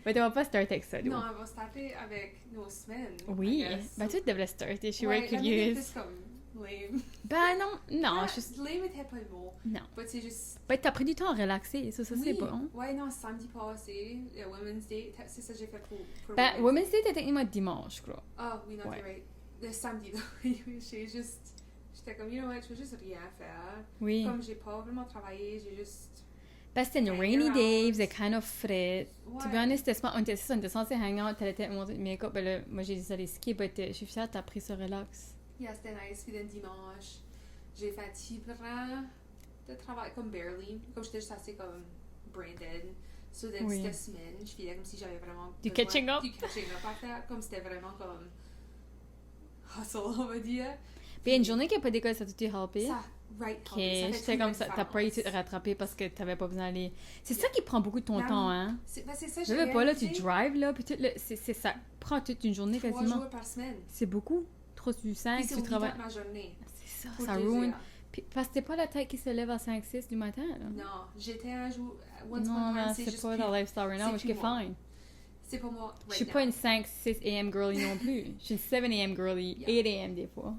Mais tu vas pas starter avec ça, Non, on va starter avec nos semaines. Oui. Ben, tu devrais starter. Je suis very curieuse. C'est comme lame. Ben, non. Juste... Lame était pas le mot. Non. Mais c'est juste... Ben, t'as pris du temps à relaxer. Ça c'est bon. Ouais, non, samedi passé, le Women's Day, c'est ça que j'ai fait pour Ben, Women's Day, était techniquement dimanche, je crois. Ah, oui, non, t'es right. Le samedi, là, j'étais comme, you know what, je veux juste rien faire. Oui. Comme j'ai pas vraiment travaillé, j'ai juste... Ben, c'était une rainy day, il faisait kind of frais. Ouais. To be honest, on était censé hang out, t'allais peut-être monter make-up, ben là, moi j'ai dit d'aller skier, mais je suis fière, t'as pris ce relax. Yeah, c'était nice. Puis le dimanche, j'ai fait hyper de travail, comme barely. Comme j'étais juste assez comme brain dead. So, cette semaine, je filais comme si j'avais vraiment du catching up à faire. Comme c'était vraiment comme hustle, on va dire. Puis une journée qui a pas d'école, ça t'a-tu helpé? Ça, right. Ok, j'étais comme ça, t'as pas été rattrapé parce que t'avais pas besoin d'aller... C'est ça qui prend beaucoup de ton temps, hein? C'est ça, je veux pas, là, tu drives, là, puis c'est ça prend toute une journée 3 quasiment. 3 jours par semaine. C'est beaucoup. 5, tu travailles... ma journée. C'est ça, ça ruine. Puis, parce que t'es pas la tête qui se lève à 5-6 du matin, là. Non, j'étais un jour... Non, c'est pas dans lifestyle right now, which is fine. C'est pour moi Je suis pas une 5-6 a.m. girly non plus. Je suis une 7 a.m. girly, 8 a.m. des fois.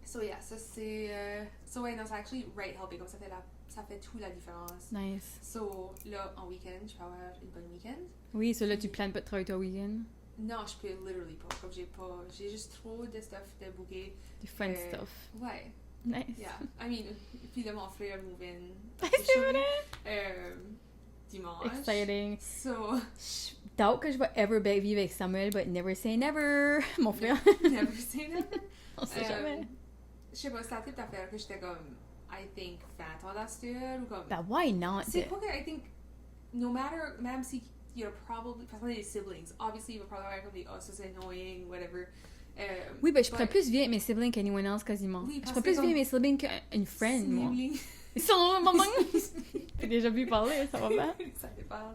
So yeah, ça c'est... So ouais, non, c'est actually right helping, comme ça fait toute la différence. Nice. So là, en week-end, je peux avoir une bonne week-end. Oui, so là, tu planes pas de travailler ton week-end? Non, je peux literally pas. Comme j'ai juste trop de stuff de booker. Du fun stuff. Ouais. Nice. Yeah. I mean, puis là, mon frère move in. C'est vrai? Dimanche. Exciting. So... Doubt que je vais ever vivre avec Samuel, but never say never. Mon frère. Never say never. On sait jamais. Je sais pas, c'est la type d'affaire que j'étais comme, I think, fat audacieux ou comme... But why not? C'est pas que, I think, no matter, même si you're probably, parce qu'on a des siblings, obviously, you will probably avoir comme des, oh, ça c'est annoying, whatever. Oui, ben je pourrais plus vivre avec mes siblings qu'anyone else quasiment. Oui, je pourrais plus vivre avec mes siblings qu'une friend, moi. Ils sont maman. J'ai déjà vu parler, ça va bien. Ça dépend.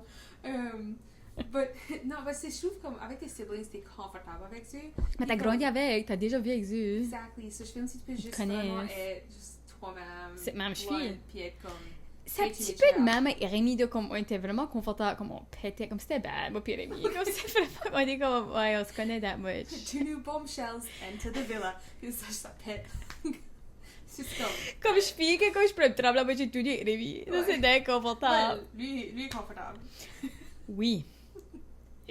But, non, parce que je trouve comme avec tes siblings, t'es confortable avec eux. Mais t'as grandi avec, t'as déjà vu avec eux. Exactly. So, je fais si tu peux juste vraiment être juste toi-même. C'est même fille. Puis être comme... C'est un petit peu de même et Rémi, de comme on était vraiment confortable, comme on pétait, comme c'était bad, moi puis Rémi. Comme c'est vraiment, on était comme, ouais, on se connaît that much. 2 new bombshells, enter the villa. Puis ça pète. C'est comme je fille que quand je peux me trembler la moitié de tout nu avec Rémi. Ça, c'est inconfortable. Ouais, lui est confortable. Oui.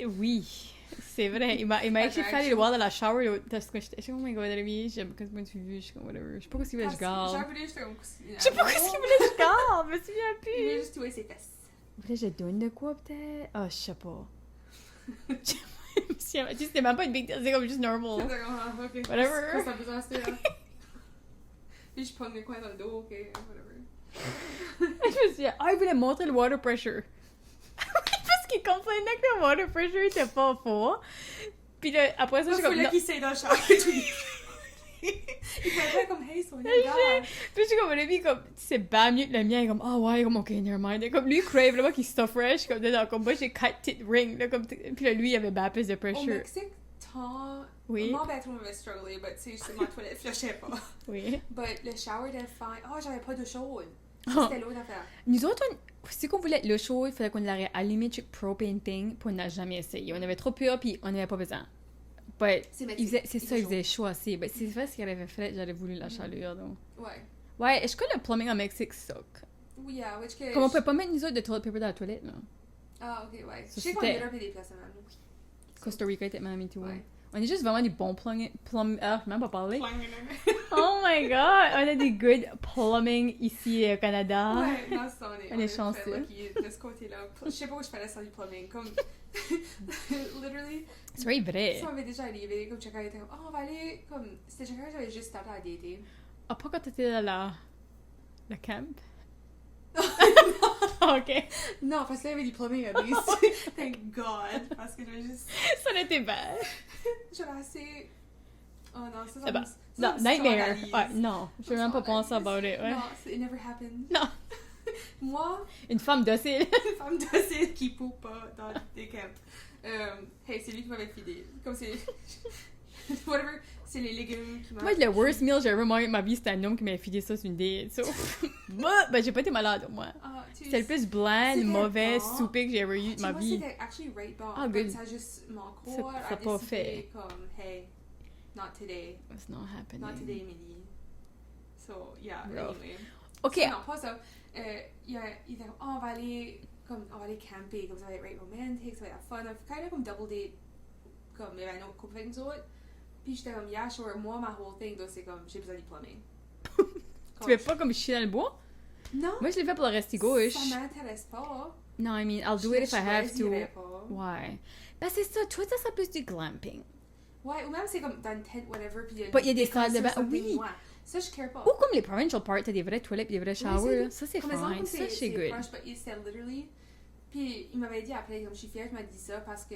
Oui. C'est vrai. Il m'a actually fait aller le voir dans la shower. Parce que j'étais, oh my god, Rémi, j'aime que moi tu vu, je suis comme whatever. Je sais pas ce qu'il voulait que je garde. Je sais pas ce qu'il voulait que je garde, je me souviens plus. Il voulait juste touer ses fesses. Il voulait que je donne de quoi peut-être? Ah, je sais pas. C'était même pas une big deal, c'est comme juste normal. Okay. Whatever. Ça besoin c'était là. Puis je prends des coins dans le dos, ok, whatever. Je me souviens, il voulait montrer le water pressure. Parce qu'il comprenait que le water pressure était pas fort. Puis là, après ça, je suis comme... Il fallait qu'il s'aide dans le char et tout. Il fallait comme, hey, son gars. Puis je suis comme, lui, comme, c'est bien mieux que le mien. Il est comme, ouais, comme, ok, never mind. Et comme, lui, crave, là, qu'il stuff fresh. Comme, dedans, comme, moi, j'ai 4 petites rings, là, comme, puis là, lui, il avait bien plus de pressure. Au Mexique, oui. Moi, ben, tout le monde avait strugglé, mais tu sais, ma toilette flashait pas. Oui. But le shower était fine. Oh, j'avais pas d'eau chaude. C'était l'autre affaire. Nous autres, si qu'on voulait l'eau chaude, il fallait qu'on l'aurait allumé sur propane thing, puis on n'a jamais essayé. On avait trop peur, puis on n'avait pas besoin. But c'est ça, il faisait chaud assez. But c'est vrai ce qu'il avait fait, j'aurais voulu la chaleur, donc. Ouais. Ouais, est-ce que le plumbing en Mexique suck? Oui, yeah, which case... Comme on peut pas mettre nous autres de toilet paper dans la toilette, là. Ah, ok, ouais. So, je sais qu'on a des places, même. Costa Rica était même et tout. Ouais. On est juste vraiment des bons même pas parler. Oh my god, on a des good plumbing ici au Canada. Ouais, non, ça, on est chanceux. De ce côté-là. Je sais pas où je faisais ça du plumbing. Comme, literally. C'est vrai. Ça m'avait déjà arrivé. Comme chacun était comme, oh, on va aller. Comme, c'était chacun, j'avais juste starté à dater. Ah, pas quand t'étais dans la camp? Ok. Non, parce qu'il y avait du plumbing à least. Thank God. Parce que j'avais juste. Ça n'était pas. J'avais assez. Oh non, ça va. Non, nightmare. Ouais, non, je vais même pas penser about it. Ouais. Non, it never happened. Non. Moi. Une femme docile. Une femme docile qui poupe pas dans des camps. Hey, c'est lui qui m'avait fidé. Comme c'est. Whatever, c'est les légumes qui Moi, le worst meal que j'ai ever mangé de ma vie, c'était un homme qui m'avait filé ça sur une date. So. Ben, j'ai pas été malade, moi. C'était le plus bland, mauvais, soupé que j'ai ever eu de ma vie. C'était actually right bon. Ah, good. Ça juste, mon corps a pas fait. Comme, hey, not today. It's not happening. Not today, Millie. So, yeah, rough. Anyway. OK. So, non, pas ça. Il était comme, on va aller camper, comme ça va être right romantic, ça va être fun. Kind of comme double date, comme il y avait un autre couple avec nous autres. Puis j'étais comme, yeah, sure, moi, ma whole thing, c'est comme, j'ai besoin du plumbing. Tu fais pas comme chier dans le bois? Non. Moi, je l'ai fait pour le rester gauche. Ça m'intéresse pas. No, I mean, I'll do it if I have to. Pas. Ouais. Ben, c'est ça. Toi, ça serait plus du glamping. Ouais, ou même c'est comme dans une tent, whatever. Puis il y a des salles de bain. Oui. Ouais. Ça, je care pas. Ou comme les provincial parts, t'as des vraies toilettes pis des vrais showers. Oui, ça, c'est fine. Ça, c'est good. Proche, but c'était literally. Puis il m'avait dit après, comme je suis fière, il m'a dit ça parce que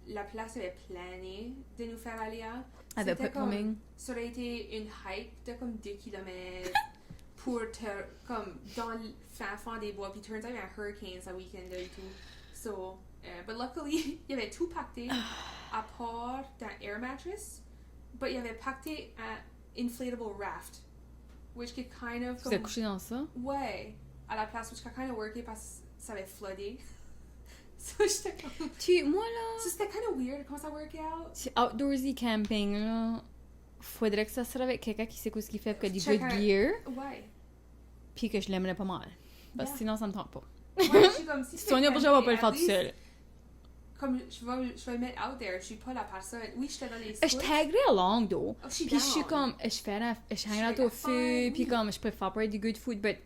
la place avait plané de nous faire aller à. Avec pas de plumbing. Ça aurait été une hike de comme 2 km pour te, comme, dans le fin fond des bois. Puis turns out, il y a un hurricane ce week-end et tout. So, but luckily, il y avait tout pacté à part d'un air mattress. But il y avait pacté un inflatable raft. Which could kind of. Vous êtes couché dans ça? Ouais. À la place, which could kind of worké parce que ça avait floodé. So, j'étais comme. Moi là. So, c'était kind of weird comment ça worked out. C'est outdoorsy camping là. Faudrait que ça serait avec quelqu'un qui sait ce qu'il fait, qui a des good gear. Ouais. Puis que je l'aimerais pas mal. Parce que sinon, ça me tente pas. Ouais, je suis comme si Sonia Bourgeois va pas le faire tout seul. Comme je vais le mettre out there, je suis pas la personne. Oui, j'étais dans les scouts. Je taguerais along though. Oh, puis je suis comme, je hang out au feu, puis comme je préfère pas du good food, but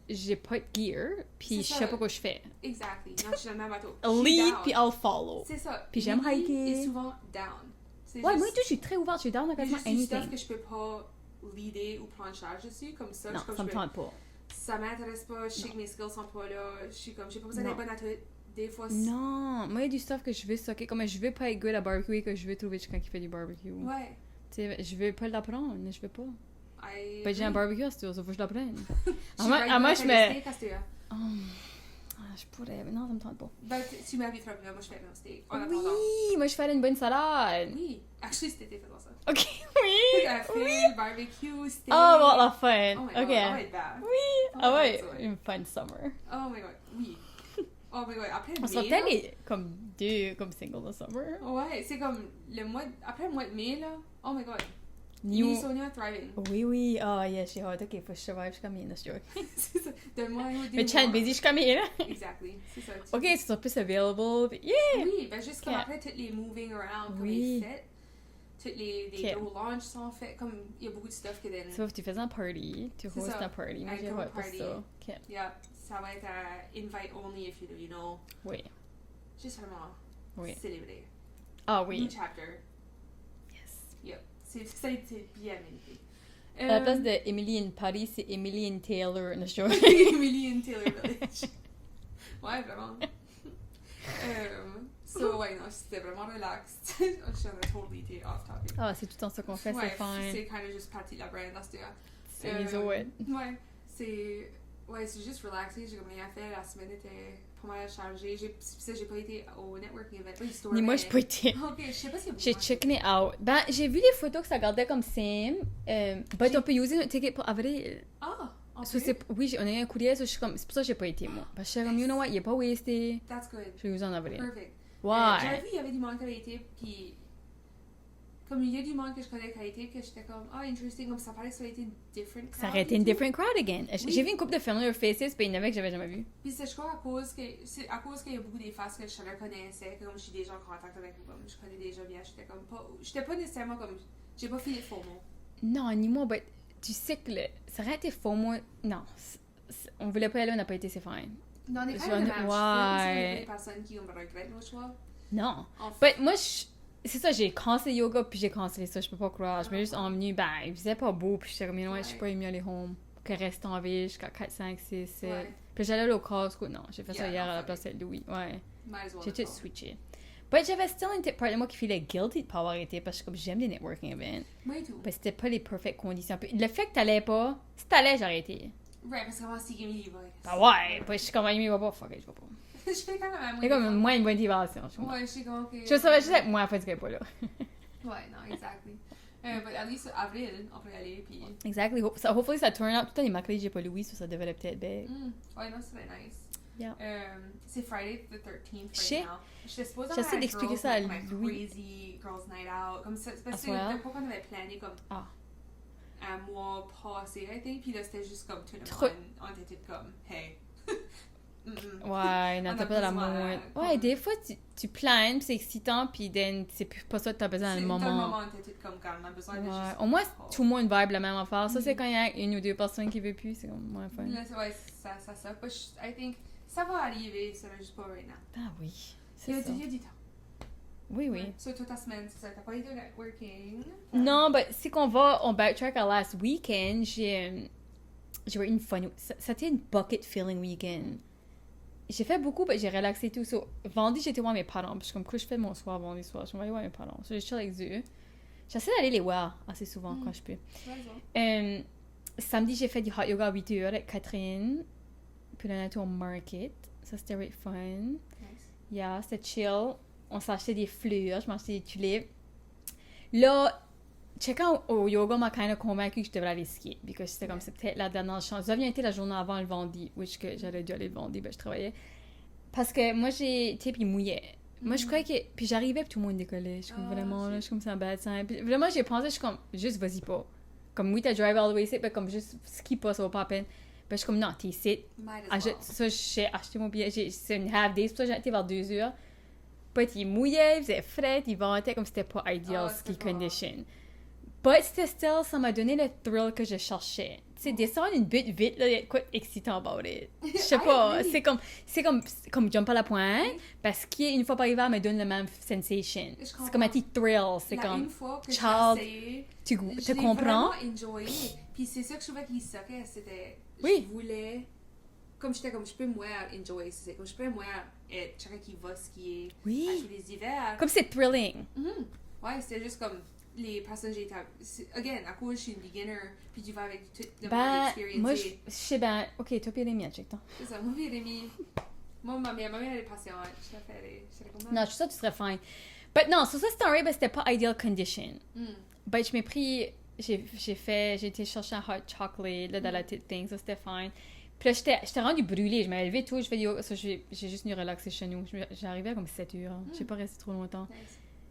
j'ai pas de gear, puis je sais pas quoi je fais. Exactly. Non, je suis dans le même bateau. Lead, puis I'll follow. C'est ça. Puis j'aime hiker. Et souvent down. Ouais, moi tout, je suis très ouverte, je suis down dans quasiment anything. C'est juste que je peux pas leader ou prendre charge dessus, comme ça. Non, ça me tente pas. Ça m'intéresse pas, je sais que mes skills sont pas là, je suis comme, j'ai pas besoin d'être bonne à tout. Des fois, non, moi il y a du stuff que je veux stocker, comme je veux pas être good à barbecue et que je veux trouver quelqu'un qui fait du barbecue. Ouais. Tu sais, je veux pas l'apprendre, je veux pas. Ben, j'ai un oui. barbecue à ce tour, ça faut que je l'apprenne. Moi, je mets... je pourrais, mais non, ça me tente pas. Ben, tu m'inviteras, moi je fais un steak. Oui, moi je ferais une bonne salade. Oui, actually c'était fait dans ça. Ok, oui. Oui. Barbecue, steak. Oh, bon, la fin. Oh my ok. God, ça va être bad. Oui, ah ouais, une fun summer. Oh my god, oui. Oh my god, après on sort peut-être comme deux comme single de summer. Ouais, c'est comme après le mois de mai là. Oh my god. New Sonia thriving. Oui. Oh yeah, j'ai hâte. Ok, faut que je survive jusqu'à mi, c'est joke. C'est ça. Donne-moi un ou deux mais Chan busy jusqu'à mi, là. Exactly, c'est ça. Ok, c'est sur plus available. Yeah! Oui, ben juste comme après, toutes les moving around, comme les fêtes, toutes les gros launches sont faits, comme il y a beaucoup de stuff que then... Sauf tu fais un party, tu hostes un party. Moi, j'ai hâte pour ça. Ok. Yeah, ça va être invite only if you know. Oui. Juste vraiment célébrer. Ah oui. New chapter. Yes. Yep. Ça a été bien magnifique. À la place de Emily in Paris, c'est Emily in Taylor in Australia. Emily in Taylor Village. Ouais, vraiment. So, ouais, non, c'était vraiment relaxed. Je suis totally été off topic. Ah, c'est tout le temps ça qu'on fait, c'est fine. C'est kind of juste partie de la brand, là, c'était... C'est les autres. Ouais, c'est juste relaxé. J'ai comme rien fait. La semaine était pas mal chargée. J'ai pas été au networking event. Ni moi, j'ai pas été. Ok, je sais pas si j'ai checké it out. Ben, j'ai vu des photos que ça gardait comme same. But on peut user notre ticket pour avril. Ah, So, oui, on a eu un courriel, so c'est pour ça que j'ai pas été, moi. Parce que je suis comme, you know what, il est pas wasté. That's good. Je vais user en avril. Perfect. Ouais. J'avais vu, il y avait du monde qui avait été, puis... Comme il y a du monde que je connais qui a été, que j'étais comme, interesting, comme ça paraît que ça aurait été une different crowd. Ça aurait été une different crowd again. Oui. J'ai vu une couple de familiar faces, puis il y en avait que j'avais jamais vu. Puis c'est, je crois, à cause qu'il y a beaucoup des faces que je connaissais, que comme je suis déjà en contact avec, comme je connais déjà bien, j'étais pas nécessairement comme, j'ai pas fini FOMO. Non, ni moi, mais tu sais que ça aurait été FOMO, non, on voulait pas aller, on n'a pas été, c'est fine. Non, on est quand même dommage. Ouais. Des personnes qui ont regretté nos choix. Non. Mais moi, c'est ça, j'ai cancellé yoga, puis j'ai cancellé ça, je peux pas croire. Je m'ai juste emmenée, ben, il faisait pas beau, puis j'étais comme, you know what, je suis pas mieux aller home, que rester en ville jusqu'à 4, 5, 6, 7. Puis j'allais au Costco, non, j'ai fait ça hier à la place de Louis, ouais. J'ai tout switché. Mais j'avais still une petite part de moi qui filait guilty de pas avoir été, parce que comme j'aime les networking events. Moi et tout. Parce que c'était pas les perfect conditions. Puis le fait que t'allais pas, si t'allais, j'aurais été. Ouais, parce que moi, si Emily va. Ah ouais, puis je suis comme, Emily va pas, fuck it, je vais pas. Je fais quand même c'est comme moins une motivation. Ouais, je suis comme, ok. Je savais juste être moins fatiguée pas là. Ouais, non, exactly. But at least avril, on peut y aller, puis... Exactly. Hopefully, ça turn out. Tout le temps, les mercredis, j'ai pas Louis, ça devrait peut-être bien. Ouais, non, c'est nice. Yeah. C'est Friday the 13th right now. J'étais supposée j'essaie d'expliquer ça à Louis. Crazy girls night out. Comme ça, parce que de quoi qu'on avait plané comme un mois passé, I think. Puis là, c'était juste comme tout le monde. On était comme, hey. Ouais, non, t'as pas de l'amour. Ouais, des fois, tu planes, puis c'est excitant, puis c'est pas ça que t'as besoin dans le moment. Dans le moment, t'es comme on a besoin de juste... Au moins, tout le monde vibe la même affaire. Ça, c'est quand il y a une ou deux personnes qui veulent plus, c'est moins fun. Là, ouais, ça. But I think ça va arriver, ça va juste pas right now. Ah oui, c'est ça. Il y a du temps. Oui, oui. So, toute ta semaine, c'est ça, t'as pas été au networking? Non, mais si on backtrack à last weekend, j'ai eu une fun... C'était une bucket filling weekend. J'ai fait beaucoup, mais j'ai relaxé tout. So, vendredi, j'étais voir mes parents. Parce que comme quoi je fais mon soir, vendredi soir, je vais aller voir mes parents. So, j'ai chill avec eux. J'essaie d'aller les voir assez souvent quand je peux. Samedi, j'ai fait du hot yoga à 8h avec Catherine. Puis on a été au market. Ça, c'était really fun. Nice. Yeah, c'était chill. On s'est acheté des fleurs. Je m'ai acheté des tulipes. Là, checkant au yoga m'a kind of convaincu que je devrais aller skier. Parce que c'était comme, c'est peut-être la dernière chance. Ça vient été la journée avant le vendredi. Which que j'aurais dû aller le vendredi, ben je travaillais. Parce que moi, tu sais, puis il mouillait. Moi, je croyais que... Puis j'arrivais, puis tout le monde décollait. Je suis comme, vraiment, là, je suis comme, c'est un bad sign. Puis vraiment, j'ai pensé, je suis comme, juste vas-y pas. Comme, oui, t'as drive all the way ici, mais comme, juste ski pas, ça vaut pas la peine. Ben, je suis comme, non, t'es ici. Ça, j'ai acheté mon billet. C'est une half day, c'est pour ça que j'ai été vers 2h. Puis il mouillait, il faisait frais, il ventait comme c'était pas ideal ski condition. But still, ça m'a donné le thrill que je cherchais. Tu sais, descendre une butte vite, là, il y a quoi d'excitant about it. Je sais pas, c'est comme jump à la pointe, parce qu'une fois par hiver, me donne la même sensation. C'est comme un petit thrill, c'est comme, une fois que child, tu comprends? J'ai vraiment enjoyé, puis c'est ça que je trouvais qu'il suckait, c'était, oui. Je voulais, comme j'étais comme, je peux moi enjoy, c'est comme je peux moi être quelqu'un qui va skier à tous les hivers. Comme c'est thrilling. Ouais, c'était juste comme, les personnes j'ai été again à cause je suis une beginner puis tu vas avec toute le monde expérience moi je sais ben ok toi puis Rémi check toi c'est ça moi puis Rémi moi ma mère elle est patiente je l'ai fait non je suis sûre que tu serais fine but non so ça c'était un ben c'était pas ideal condition but je m'ai pris j'ai été chercher un hot chocolate là dans la petite thing ça c'était fine puis là j'étais rendue brûlée je m'avais levé tout je fais ça j'ai juste venu relaxer chez nous j'arrivais à comme 7h j'ai pas resté trop longtemps.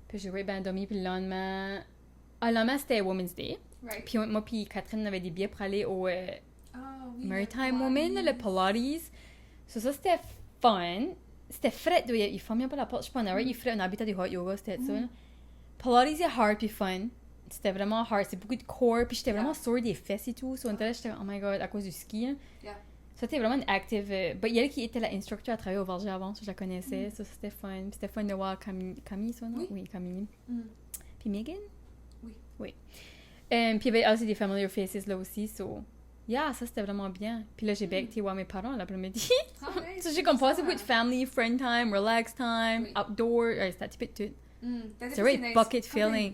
Puis j'ai bien dormi, puis le lendemain... le lendemain, c'était Women's Day. Right. Puis moi puis Catherine, on avait des billets pour aller au Maritime Women, le Pilates. Ça, c'était fun. C'était frais. Il ferme pas la porte, je sais pas, il ferait un habitat du hot yoga, c'était ça. Pilates, c'est hard puis fun. C'était vraiment hard. C'est beaucoup de core, puis j'étais vraiment sore des fesses et tout. So, j'étais oh my god, à cause du ski. Hein. C'était vraiment une active... il y a elle qui était l'instructeur à travailler au Verger avant, ça je la connaissais, ça c'était fun. Puis c'était fun de voir Camille, ça, non? Oui, Camille. Puis Megan? Oui. Puis il y avait aussi des familiar faces là aussi, so... Yeah, ça c'était vraiment bien. Puis là, j'ai été voir mes parents l'après-midi. So j'ai comme passé beaucoup de family, friend time, relax time, outdoor, c'était un petit peu de tout. C'est vrai, nice. Bucket feeling.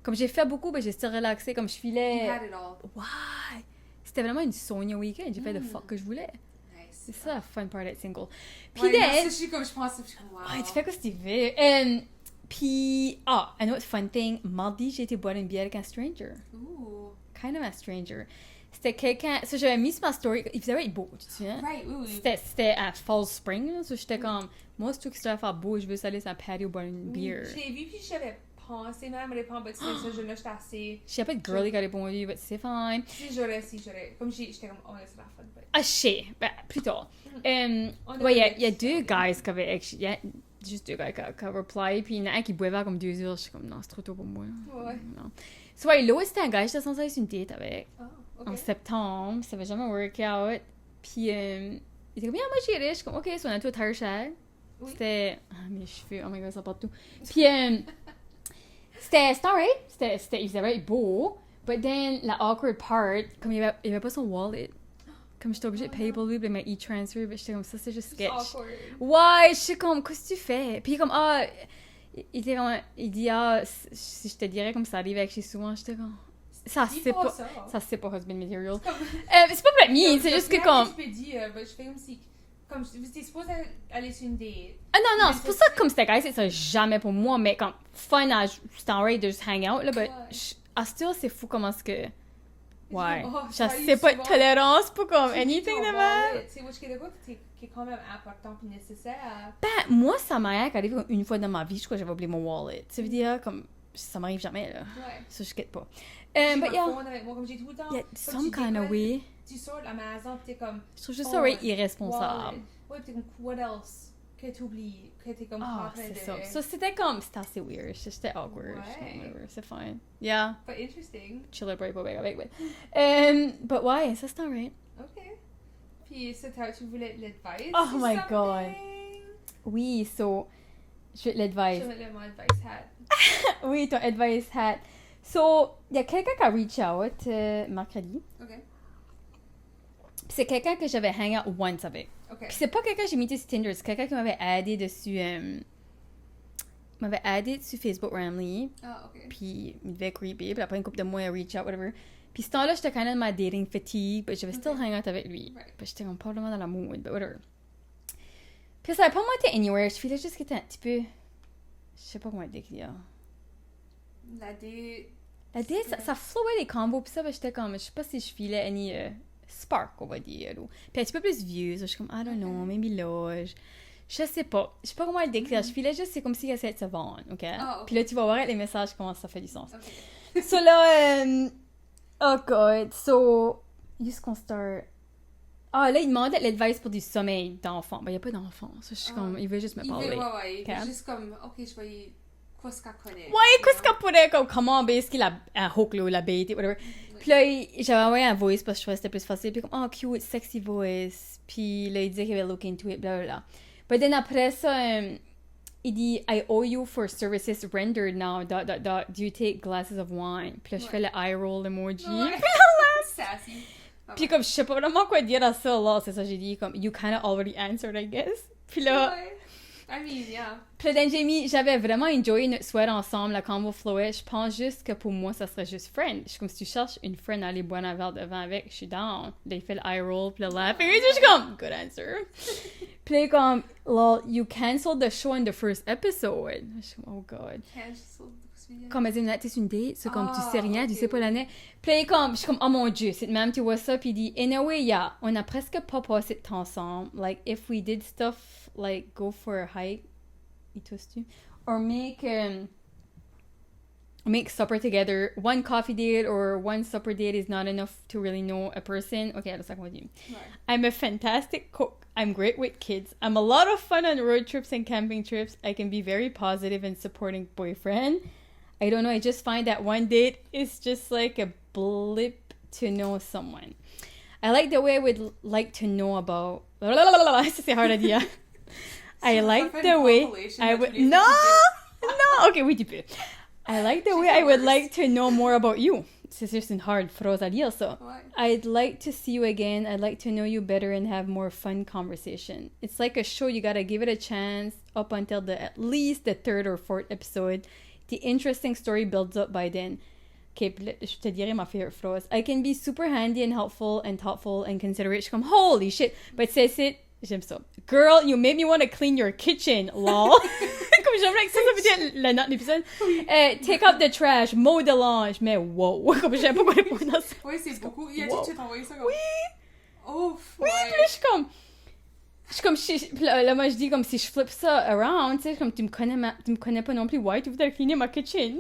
Comme j'ai fait beaucoup, j'ai still relaxé, comme je filais... You had it all. Ouais! C'était vraiment une Sonia week-end. J'ai fait le fuck que je voulais. Nice. C'est ça la fun part d'être single. Puis je suis comme, je pense, wow. Ouais, tu fais quoi si tu veux. Puis, un autre fun thing. Mardi, j'ai été boire une bière avec un stranger. Ooh. Kind of a stranger. C'était quelqu'un... Ça, j'avais mis sur ma story. Il faisait beau, tu sais. Right, oui. C'était à Fall Spring. So, j'étais comme... Moi, c'est tout qui se faire beau. Je veux aller sur un patio boire une bière. Je l'ai vu, puis j'avais pensé même à répondre, mais c'est ça, je l'ai assez... Je sais pas de girly qui a répondu, mais c'est fine. Si j'aurais. Comme j'étais comme, c'est la fun. Ah, je sais. Ben, plus tard. Ouais, il y a deux guys qui avaient... Il y a juste deux gars qui ont reply, puis il y en a un qui buvait comme 2 heures. Je suis comme, non, c'est trop tôt pour moi. Ouais. Non. So, ouais, l'autre, c'était un gars, j'étais censée aller sur une date avec. Okay. En septembre. Ça avait jamais work out. Puis, il était comme, moi, j'irais. Je suis comme, OK, so on a tout au Tire Shack. Oui. C'était... mes cheveux, oh my god, ça part tout. Puis, c'était alright. Il faisait vraiment beau. But then, la awkward part, comme il avait pas son wallet. Comme j'étais obligée de payer pour lui, puis il m'a e-transfer, j'étais comme ça, c'est juste sketch. Ouais, je suis comme, qu'est-ce que tu fais? Puis comme, il dit, si je te dirais comme ça arrive avec chez souvent, j'étais comme, ça c'est pas husband material. C'est pas pour la mine, c'est juste que comme... Je fais comme si, Comme, t'es supposé aller sur une date. Ah non, c'est pour ça que comme c'était guys, c'est ça jamais pour moi, mais comme fun, c'était alright de just hang out, là, but still, c'est fou comment est-ce que... Ouais, je sais pas de tolérance pour comme anything de mal. Tu sais, which qui est quand même important et nécessaire. Ben, moi, ça m'est arrivé une fois dans ma vie, je crois que j'avais oublié mon wallet. Tu veux dire, comme, ça m'arrive jamais, là. Ouais. Ça, je quitte pas. But yeah, comme j'ai tout le temps. Yeah, some kind of way. Tu sors de la maison pis t'es comme... Je trouve juste ça right irresponsable. Ouais, pis t'es comme, what else que t'oublies, que t'es comme en train de... Ça, c'était comme, c'était assez weird. C'était awkward. Ouais. C'est fine. Yeah. But interesting. Chill break avec. But ouais, ça c'est alright. Ok. Puis ça, tu voulais l'advice? Oh my god. Oui, so, je vais l'advice. Je vais mon advice hat. Oui, ton advice hat. So, il y a quelqu'un qui a reach out mercredi. Ok. Puis c'est quelqu'un que j'avais hang out once avec. Okay. Puis c'est pas quelqu'un que j'ai mis sur Tinder, c'est quelqu'un qui m'avait addé dessus... m'avait addé sur Facebook randomly. Ah, ok. Puis il devait creepy. Puis après une couple de mois, il a reach out, whatever. Puis ce temps-là, j'étais kind of dans ma dating fatigue. Puis j'avais still hang out avec lui. Right. Puis j'étais comme probablement dans la mood, but whatever. Puis ça avait pas moi été anywhere. Je filais juste qu'il était un petit peu... Je sais pas comment le décrire. La date, ça flowait les combos. Puis ça, ben, j'étais comme... Je sais pas si je filais any... spark, on va dire. Ou... Puis un petit peu plus vieux, je suis comme, I don't know, maybe là, je sais pas comment le décrire. Je filais juste, c'est comme s'il essayait de se vendre, ok? Oh, Puis là, tu vas voir avec les messages comment ça fait du sens. Okay. So là, oh god, so, juste qu'on start... Ah, là, il demandait l'advice pour du sommeil d'enfant. Ben, il n'y a pas d'enfant, ça, je suis comme, il veut juste me parler. Il veut juste comme, ok, je vais... Qu'est-ce qu'elle connaît? Ouais, qu'est-ce qu'elle pourrait, comme, comment, basically, la hook, là, ou la bait, whatever. Puis là, j'avais envoyé un voice parce que je trouvais que c'était plus facile. Puis comme, oh, cute, sexy voice. Puis là, il disait qu'il avait look into it, blablabla. But then après ça, il dit, I owe you for services rendered now, ... Do you take glasses of wine? Puis là, je fais le eye roll emoji. Ouais. Sassy. Puis comme, je sais pas vraiment quoi dire à ça, là. C'est ça, j'ai dit, comme, you kind of already answered, I guess. Puis là... Ouais. I mean, yeah. Puis là, j'avais vraiment enjoyé notre soirée ensemble, la combo flowait. Je pense juste que pour moi, ça serait juste friend. Je suis comme, si tu cherches une friend à aller boire un verre de vin avec, je suis down. Là, il fait le eye roll, puis le laugh. Et je suis comme, good answer. Puis là, comme, lol, you canceled the show in the first episode. Je suis comme, oh god. Comme elle dit, t'es sur une date, c'est comme, tu sais rien, tu sais pas l'année. Puis là, comme, je suis comme, oh mon dieu, c'est même, tu vois ça, puis il dit, in a way, yeah, on a presque pas passé de temps ensemble. Like, if we did stuff, like, go for a hike, il tousse-tu? Or make supper together. One coffee date or one supper date is not enough to really know a person. Okay, that's not what you. Right. I'm a fantastic cook. I'm great with kids. I'm a lot of fun on road trips and camping trips. I can be very positive and supporting boyfriend. I don't know, I just find that one date is just like a blip to know someone. I like the way I would like to know about... C'est hard à dire. I like the way I would... No! Okay, oui, tu peux. I like the way I would like to know more about you. C'est juste une hard phrase à dire, ça. I'd like to see you again. I'd like to know you better and have more fun conversation. It's like a show, you gotta give it a chance up until at least the third or fourth episode. The interesting story builds up by then. Okay, je te dirai ma favorite phrase. I can be super handy and helpful and thoughtful and considerate. Je suis comme, holy shit. But says it, j'aime ça. Girl, you made me want to clean your kitchen, lol. Comme j'aimerais que ça veut dire la note de l'épisode. Take out the trash, mow the lawn. Je mets wow. Comme j'aime pas quoi répondre à ça. Oui, c'est beaucoup. Il y a dit que tu t'as envoyé ça comme... Oui! Oh, oui, puis là, je suis comme, là, moi, je dis comme si je flip ça around, tu sais, comme tu me connais pas non plus, why tu voudrais cleaner ma kitchen?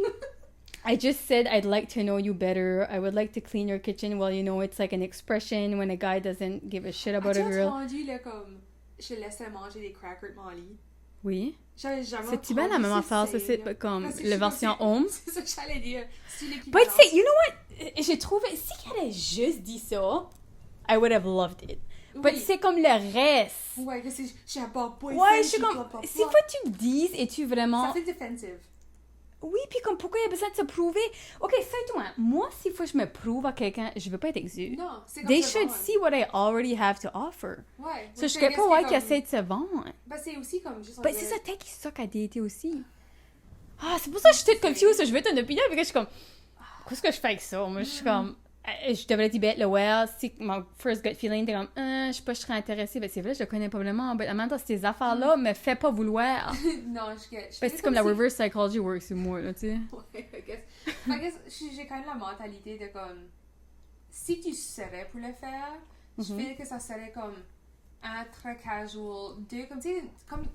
I just said I'd like to know you better. I would like to clean your kitchen. Well, you know, it's like an expression when a guy doesn't give a shit about a girl. As-tu entendu, là, comme, je laissais manger des crackers de Molly? Oui. J'avais jamais c'est bien la même affaire, ça, c'est comme la version home. C'est ça que j'allais dire. But you know what? J'ai trouvé, si elle avait juste dit ça, I would have loved it. But oui. C'est comme le reste. Ouais, que c'est... J'aborde pas. Ouais, je suis comme... Si faut que tu me dises, es-tu vraiment... Ça fait defensive. Oui, puis comme pourquoi il y a besoin de se prouver? Ok, fais-toi. Moi, s'il faut que je me prouve à quelqu'un, je veux pas être exu. Non, c'est comme They should see what I already have to offer. Ouais. So, je sais pas why qu'ils essaient de se vendre. Ben, c'est aussi comme juste... Ben, c'est ça, peut-être qu'ils suck à dater aussi. Ah, c'est pour ça que je suis toute confuse. Je veux ton opinion, puis que je suis comme... Qu'est-ce que je fais avec ça? Moi, je suis comme... Je devrais dire bête, le well, si mon first gut feeling, t'es comme, je sais pas, je serais intéressée. Ben, c'est vrai, je le connais probablement. Mais en même temps, ces affaires-là me fait pas vouloir. Non, je get. C'est comme la reverse psychology works sur moi, là, tu sais. Ouais, I guess j'ai quand même la mentalité de comme, si tu serais pour le faire, je fais que ça serait comme un très casual, deux, comme tu sais, comme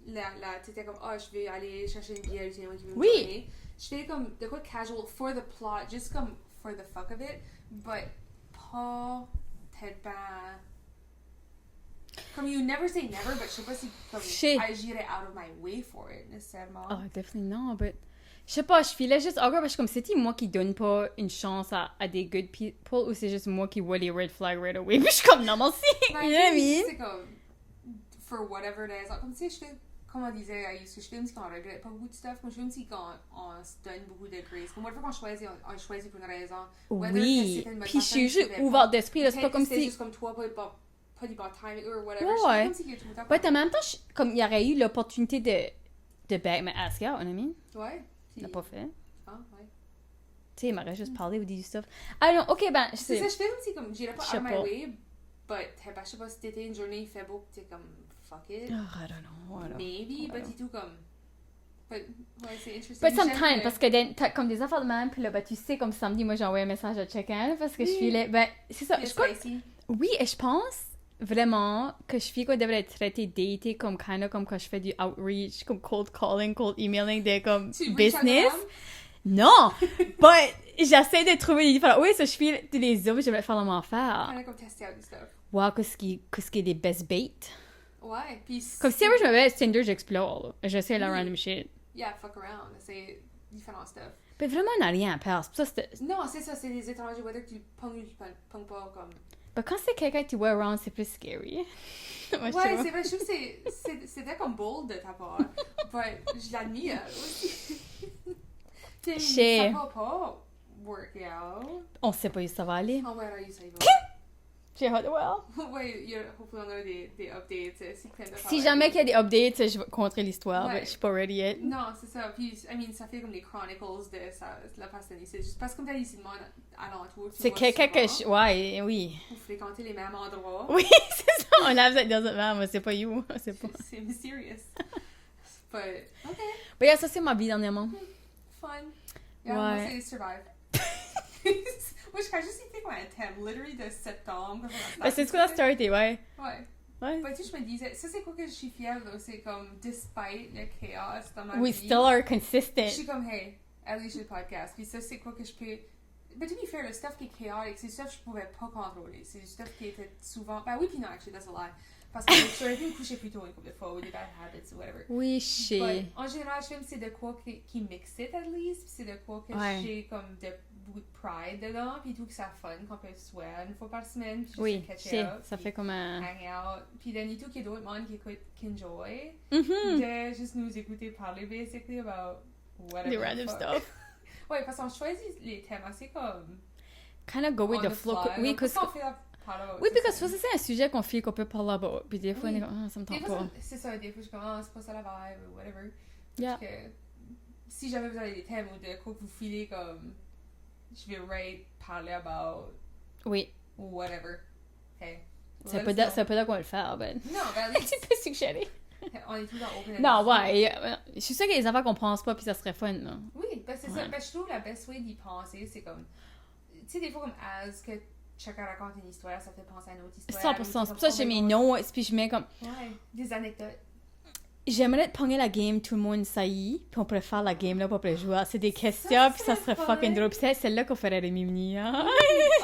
la tu étais comme, je vais aller chercher une bière, c'est moi qui vais me donner. Je fais comme, de quoi casual for the plot, just comme for the fuck of it, but pas peut-être pas. Comme you never say never, but je sais pas si comme j'irais out of my way for it nécessairement. Oh, definitely not, but je sais pas, je filais juste awkward parce que comme c'est-tu moi qui donne pas une chance à des good people ou c'est juste moi qui vois les red flags right away puis je suis comme non merci. You know what I mean? C'est comme for whatever it is, comme tu sais, je fais comme on disait à Yusuf, je fais comme si on regrette pas beaucoup de stuff, mais je fais comme si on se donne beaucoup de grace. Comme whatever qu'on choisit, on choisit pour une raison. Oui, puis je suis juste ouverte d'esprit, là, c'est pas comme si... C'est juste comme toi, pas du bon timing ou whatever. Ouais. Comme si il y a tout le temps. Ouais, en même temps, comme il y aurait eu l'opportunité de back my ass out, you know what I mean? Ouais. Il l'a pas fait. Ah, ouais. Tu sais, il m'aurait juste parlé ou dit du stuff. Ah non, ok, ben, je sais. C'est ça, je fais comme si, comme, j'irais pas out of my way, but, je sais pas si t'étais une journée, il fait beau, t'es comme, fuck it. Oh, I don't know. Maybe, but c'est tout comme... But, ouais, c'est interesting. But sometimes, parce que t'as comme des affaires de même, puis là, ben, tu sais, comme samedi, moi, j'ai envoyé un message à chacun, parce que je filais, ben, c'est ça. Je crois, oui, et je pense vraiment que je fais qu'on devrait être traité dating comme kind of comme quand je fais du outreach, comme cold calling, cold emailing, de comme business. Non! But j'essaie de trouver des différents. Oui, ça, je fais des autres, je vais faire comment faire. Kind of comme tester out du stuff. Wow, qu'est-ce qui est des best baits? Ouais, puis... Comme si je me mets Tinder, j'explore. J'essaie la random shit. Yeah, fuck around. C'est différents stuff. Mais vraiment, on n'a rien à perdre. Ça, non, c'est ça, c'est des étrangers, whether tu ponges ou tu ponges pas, comme... Mais quand c'est quelqu'un que tu vois around, c'est plus scary. Ouais, c'est vrai, je trouve que c'était comme bold de ta part. But je l'admire aussi. Ça va pas work out. On sait pas où ça va aller. On verra où ça va. J'ai hâte de voir. Ouais, hopefully on a des updates. Si jamais qu'il y a des updates, je vais contrer l'histoire, mais je suis pas ready yet. Non, c'est ça. Puis, ça fait comme les chronicles de la Pastonie. C'est juste parce que comme t'as dit, c'est le monde alentour. C'est quelqu'un que je... Ouais, oui. Vous fréquentez les mêmes endroits. Oui, c'est ça. On a besoin de dire, mais c'est pas you. C'est pas... C'est mysterious. But, OK. Mais yeah, ça, c'est ma vie dernièrement. Fun. Yeah, moi, c'est survive. Moi, je crois juste que c'était comme un thème, literally de septembre. Ben, c'est ce qu'on a starté, ouais. Ouais. Ouais. Ben, tu sais, je me disais, ça, c'est quoi que je suis fière, là, c'est comme, despite le chaos dans ma vie. We still are consistent. Je suis comme, hey, at least j'ai le podcast. Puis ça, c'est quoi que je peux... Ben, to be fair, le stuff qui est chaotique, c'est le stuff que je pouvais pas contrôler. C'est le stuff qui était souvent... Ben oui, puis non, actually, that's a lie. Parce que j'aurais pu me coucher plus tôt une couple de fois, ou des bad habits, ou whatever. Oui, shit. En général, je filme, c'est de quoi qui mixe it, at least. Puis c'est de quoi que j'ai comme beaucoup de pride dedans. Puis tout que ça fun qu'on peut se voir une fois par semaine. Puis oui, catch up. Ça fait comme un... Hang out. Puis d'un tout qu'il y a d'autres monde qui écoutent, qui enjoy. Mm-hmm. De juste nous écouter parler, basically, about whatever. Des random stuff. Ouais, parce qu'on choisit les thèmes assez comme... Kind of go with the flow. Oui, parce que... Oui, parce que c'est un sujet qu'on fait qu'on peut parler là-bas. Puis des fois, on est comme, ça me tente pas. C'est ça, des fois, je commence, c'est pas ça la vibe, ou whatever. Yeah. Parce que si jamais vous avez des thèmes ou de quoi que vous filez comme, je vais parler about. Oui. Ou whatever. Hey. C'est pas là qu'on va le faire, ben. Non, ben, tu peux suggérer. On est tout dans open. Non, ouais. Je suis sûre qu'il y a des affaires qu'on pense pas, puis ça serait fun, là. Oui, ben c'est ça. Ben, je trouve la best way d'y penser, c'est comme. Tu sais, des fois, comme as que chacun raconte une histoire, ça fait penser à une autre histoire. 100%. C'est pour ça que j'ai mes notes, puis je mets comme... Ouais, des anecdotes. J'aimerais te pogner la game, tout le monde saillit, puis on pourrait faire la game là pour jouer. C'est des questions, puis ça serait fucking drôle. Puis c'est celle-là qu'on ferait Rémi Mini. Hein?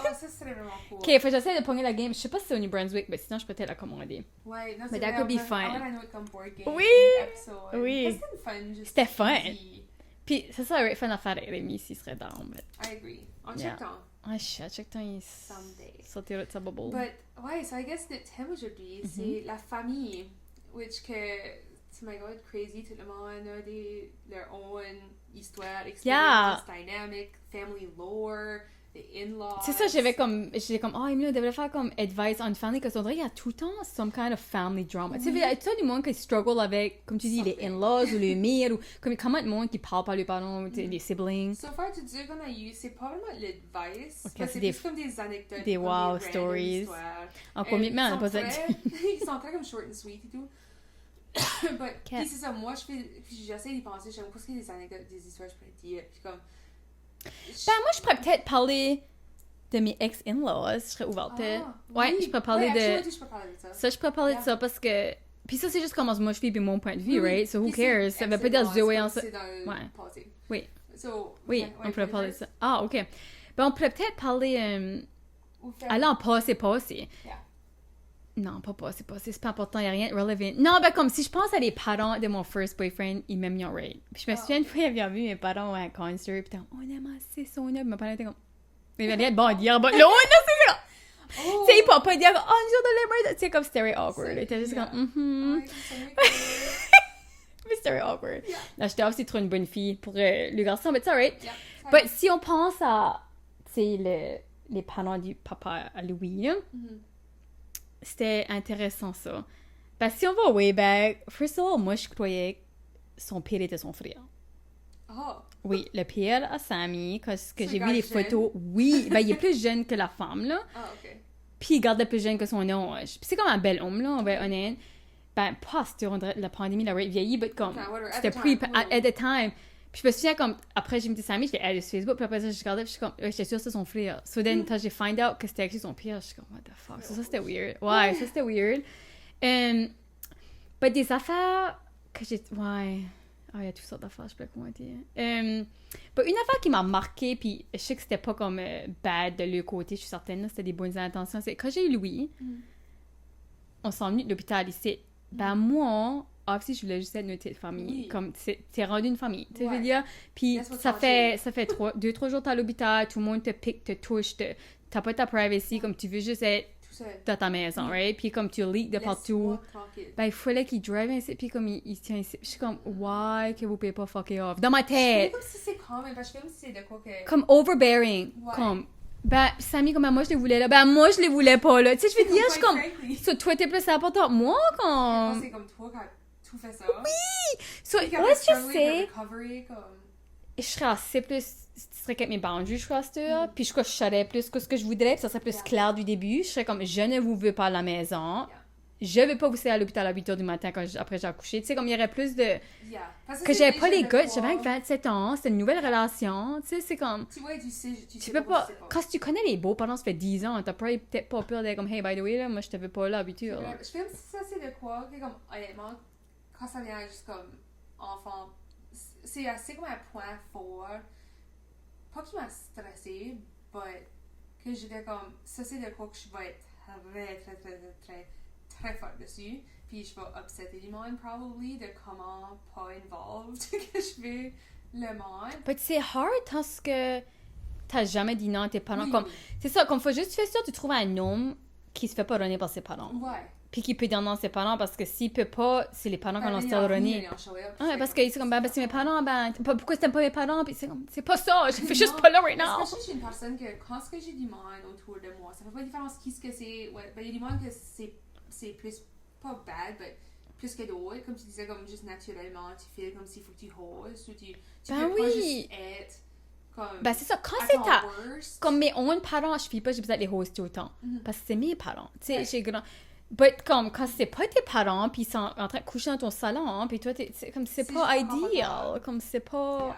Ah, ça serait vraiment cool. Ok, faut que j'essaie de pogner la game. Je sais pas si c'est au New Brunswick, mais sinon je peux peut-être la commander. Ouais, non, mais that could be fun. Oui! Oui! C'était fun. C'était fun. Puis c'est ça, right, fun à faire avec Rémi s'il serait down. But... I agree. On check temps. Ah, shit, check temps, il sautait de sa bubble. But, ouais, so I guess le thème aujourd'hui, c'est la famille. Which que, oh my god, crazy, tout le monde a leur own histoire, experience, dynamic, family lore, des in-laws. C'est ça, j'étais comme, oh, Emily, on devrait faire comme advice on family, parce qu'on dirait qu'il y a tout le temps some kind of family drama. Tu sais, il y a tout le monde qui struggle avec, comme tu dis, les in-laws ou les mères, ou comme comment le monde qui parle par les parents, ou les siblings. So far, tu dis qu'on a eu, c'est pas vraiment l'advice, okay, c'est plus comme des anecdotes. Des wow stories. Encore mieux, mais on n'a pas ça. Ils sont très comme short and sweet et tout. Puis c'est ça, moi, j'essaie d'y penser, je sais pas ce qu'il y a des anecdotes, des histoires, je pourrais dire, puis comme... moi, je pourrais peut-être parler de mes ex-in-laws. Je serais ouverte. Oui. Je pourrais parler de... je peux parler de ça. Ça, je pourrais parler de ça parce que... Puis ça, c'est juste comment moi je vis et mon point de vue, right? So who cares? Ça veut pas dire Zoé en ça. C'est dans le passé. Oui. Oui, on pourrait parler de ça. Ah, OK. Ben, on pourrait peut-être parler... aller en passé. Yeah. Non, pas passé. C'est pas important, il n'y a rien de relevant. Non, ben comme si je pense à les parents de mon first boyfriend, ils m'aiment bien, right? Puis je me souviens une fois, ils avaient vu mes parents à un concert, puis on aime assez Sonia, puis mes parents étaient comme... Mais il allait bon dire, bon, non, c'est ça! Tu sais, ils peuvent pas dire, oh, nous autres, on l'aime, tu sais, comme c'était very awkward. Ils étaient juste comme, Mais c'était very awkward. Yeah. Là, j'étais aussi trop une bonne fille pour le garçon, mais c'est alright. Yeah, but si on pense à, tu sais, les parents du papa à Louis, c'était intéressant, ça. Parce que si on va way back, first of all, moi, je croyais que son père était son frère. Oh! Oui, le père à Sammy, quand j'ai vu les photos, oui, ben il est plus jeune que la femme, là. Ah, OK. Puis il garde plus jeune que son âge. Puis c'est comme un bel homme, là, on va être honnête. Ben, pas durant la pandémie, il a vieilli, mais comme, c'était at the time. Puis je me souviens, comme, après, j'ai mis Sammy, j'étais allée sur Facebook, puis après ça, je regardais, puis je suis comme, j'étais sûre que c'était son frère. So then, quand j'ai find out que c'était actually son père, je suis comme, what the fuck? Ça, c'était weird. Ouais, ça, c'était weird. But des affaires que j'ai... Ouais. Ah, il y a toutes sortes d'affaires, je peux pas comment dire. But une affaire qui m'a marquée, puis je sais que c'était pas comme bad de leur côté, je suis certaine, là, c'était des bonnes intentions, c'est quand j'ai eu Louis, on s'est emmené de l'hôpital ici. Ben moi, obviously, je voulais juste être une petite famille. Comme, t'es rendu une famille, tu sais, je veux dire. Puis ça fait 2-3 jours t'es à l'hôpital, tout le monde te pique, te touche, t'as pas ta privacy, comme tu veux juste être dans ta maison, right? Puis comme tu leaks de partout, ben il fallait qu'il drive ici, puis comme il se tient ici. Je suis comme, why que vous pouvez pas fuck it off? Dans ma tête! Comme si c'est common, parce que comme si c'est de quoi que... Comme overbearing, comme... Ben, Sammy, comme moi je les voulais là. Ben, moi je les voulais pas là. Tu sais, je veux dire, je suis comme. So, toi, t'es plus important. Moi, comme. C'est comme toi quand tu fais ça. Oui! So, let's just say. Je serais assez plus. Tu serais avec mes boundaries, je serais sûre. Puis je saurais plus que ce que je voudrais. Puis ça serait plus clair du début. Je serais comme, je ne vous veux pas à la maison. Je veux pas vous laisser à l'hôpital à 8h du matin après j'ai accouché. Tu sais, comme il y aurait plus de... Que j'avais pas les gars, j'avais 27 ans, c'est une nouvelle relation. Tu sais, c'est comme... Tu vois, tu peux pas... Quand tu connais les beaux pendant ça fait 10 ans, t'as peut-être pas peur d'être comme, hey, by the way, là, moi, je te veux pas là, habitude. Je fais comme si ça, c'est de quoi, que comme, honnêtement, quand ça vient juste comme enfant, c'est assez comme un point fort. Pas qui m'a stressée, mais que j'étais comme, ça, c'est de quoi que je vais être très fort dessus, puis je vais upsetter le monde probably de comment pas involved que je vais le monde. Mais c'est hard parce que t'as jamais dit non à tes parents. Comme, c'est ça, comme faut juste faire ça, tu trouves un homme qui se fait pas runner par ses parents. Ouais. Puis qui peut dire non à ses parents parce que s'il peut pas, c'est les parents qui vont se faire runner. Ouais, parce que c'est comme, ben, c'est mes parents, ben, pourquoi t'aimes pas mes parents? Puis c'est comme, c'est pas ça, je fais juste pas là right now. Parce que je suis une personne que quand ce que j'ai du monde autour de moi, ça fait pas de différence qui ce que c'est. Ouais, ben, il y a du monde que c'est plus pas bad, mais plus que d'autres, comme tu disais, comme juste naturellement, tu fais comme s'il faut que tu hostes ou tu peux pas juste être comme. Ben c'est ça, quand c'est ta. Comme mes own parents, je fais pas, j'ai besoin de les hoster autant. Parce que c'est mes parents. Tu sais, j'ai grand. But comme quand c'est pas tes parents, puis ils sont en train de coucher dans ton salon, puis toi, c'est comme c'est pas ideal. Comme c'est pas.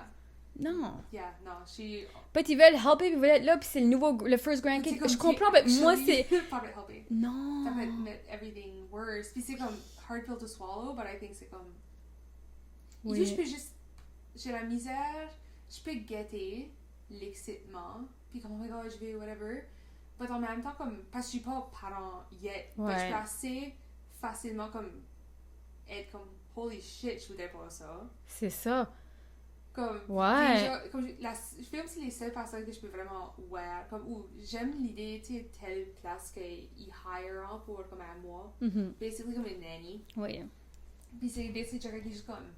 Non. Yeah, non, she... But ils veulent helper, ils veulent être là, puis c'est le first grandkid. Je comprends, mais moi, c'est... Non. Ça va make everything worse. Puis c'est comme hard pill to swallow, but I think c'est comme... Oui. Je peux juste... J'ai la misère, je peux guetter l'excitement, puis comme, oh my god, je vais, whatever. But en même temps, comme... Parce que je suis pas parent yet, but je peux assez facilement comme... être comme, holy shit, je voudrais pas ça. C'est ça. Comme, ouais. Déjà, comme je fais comme si les seules personnes que je peux vraiment wear, comme, ou j'aime l'idée, tu sais, telle place qu'ils hire en pour comme à moi. Basically comme une nanny. Oui. Puis c'est basically quelqu'un qui est juste comme,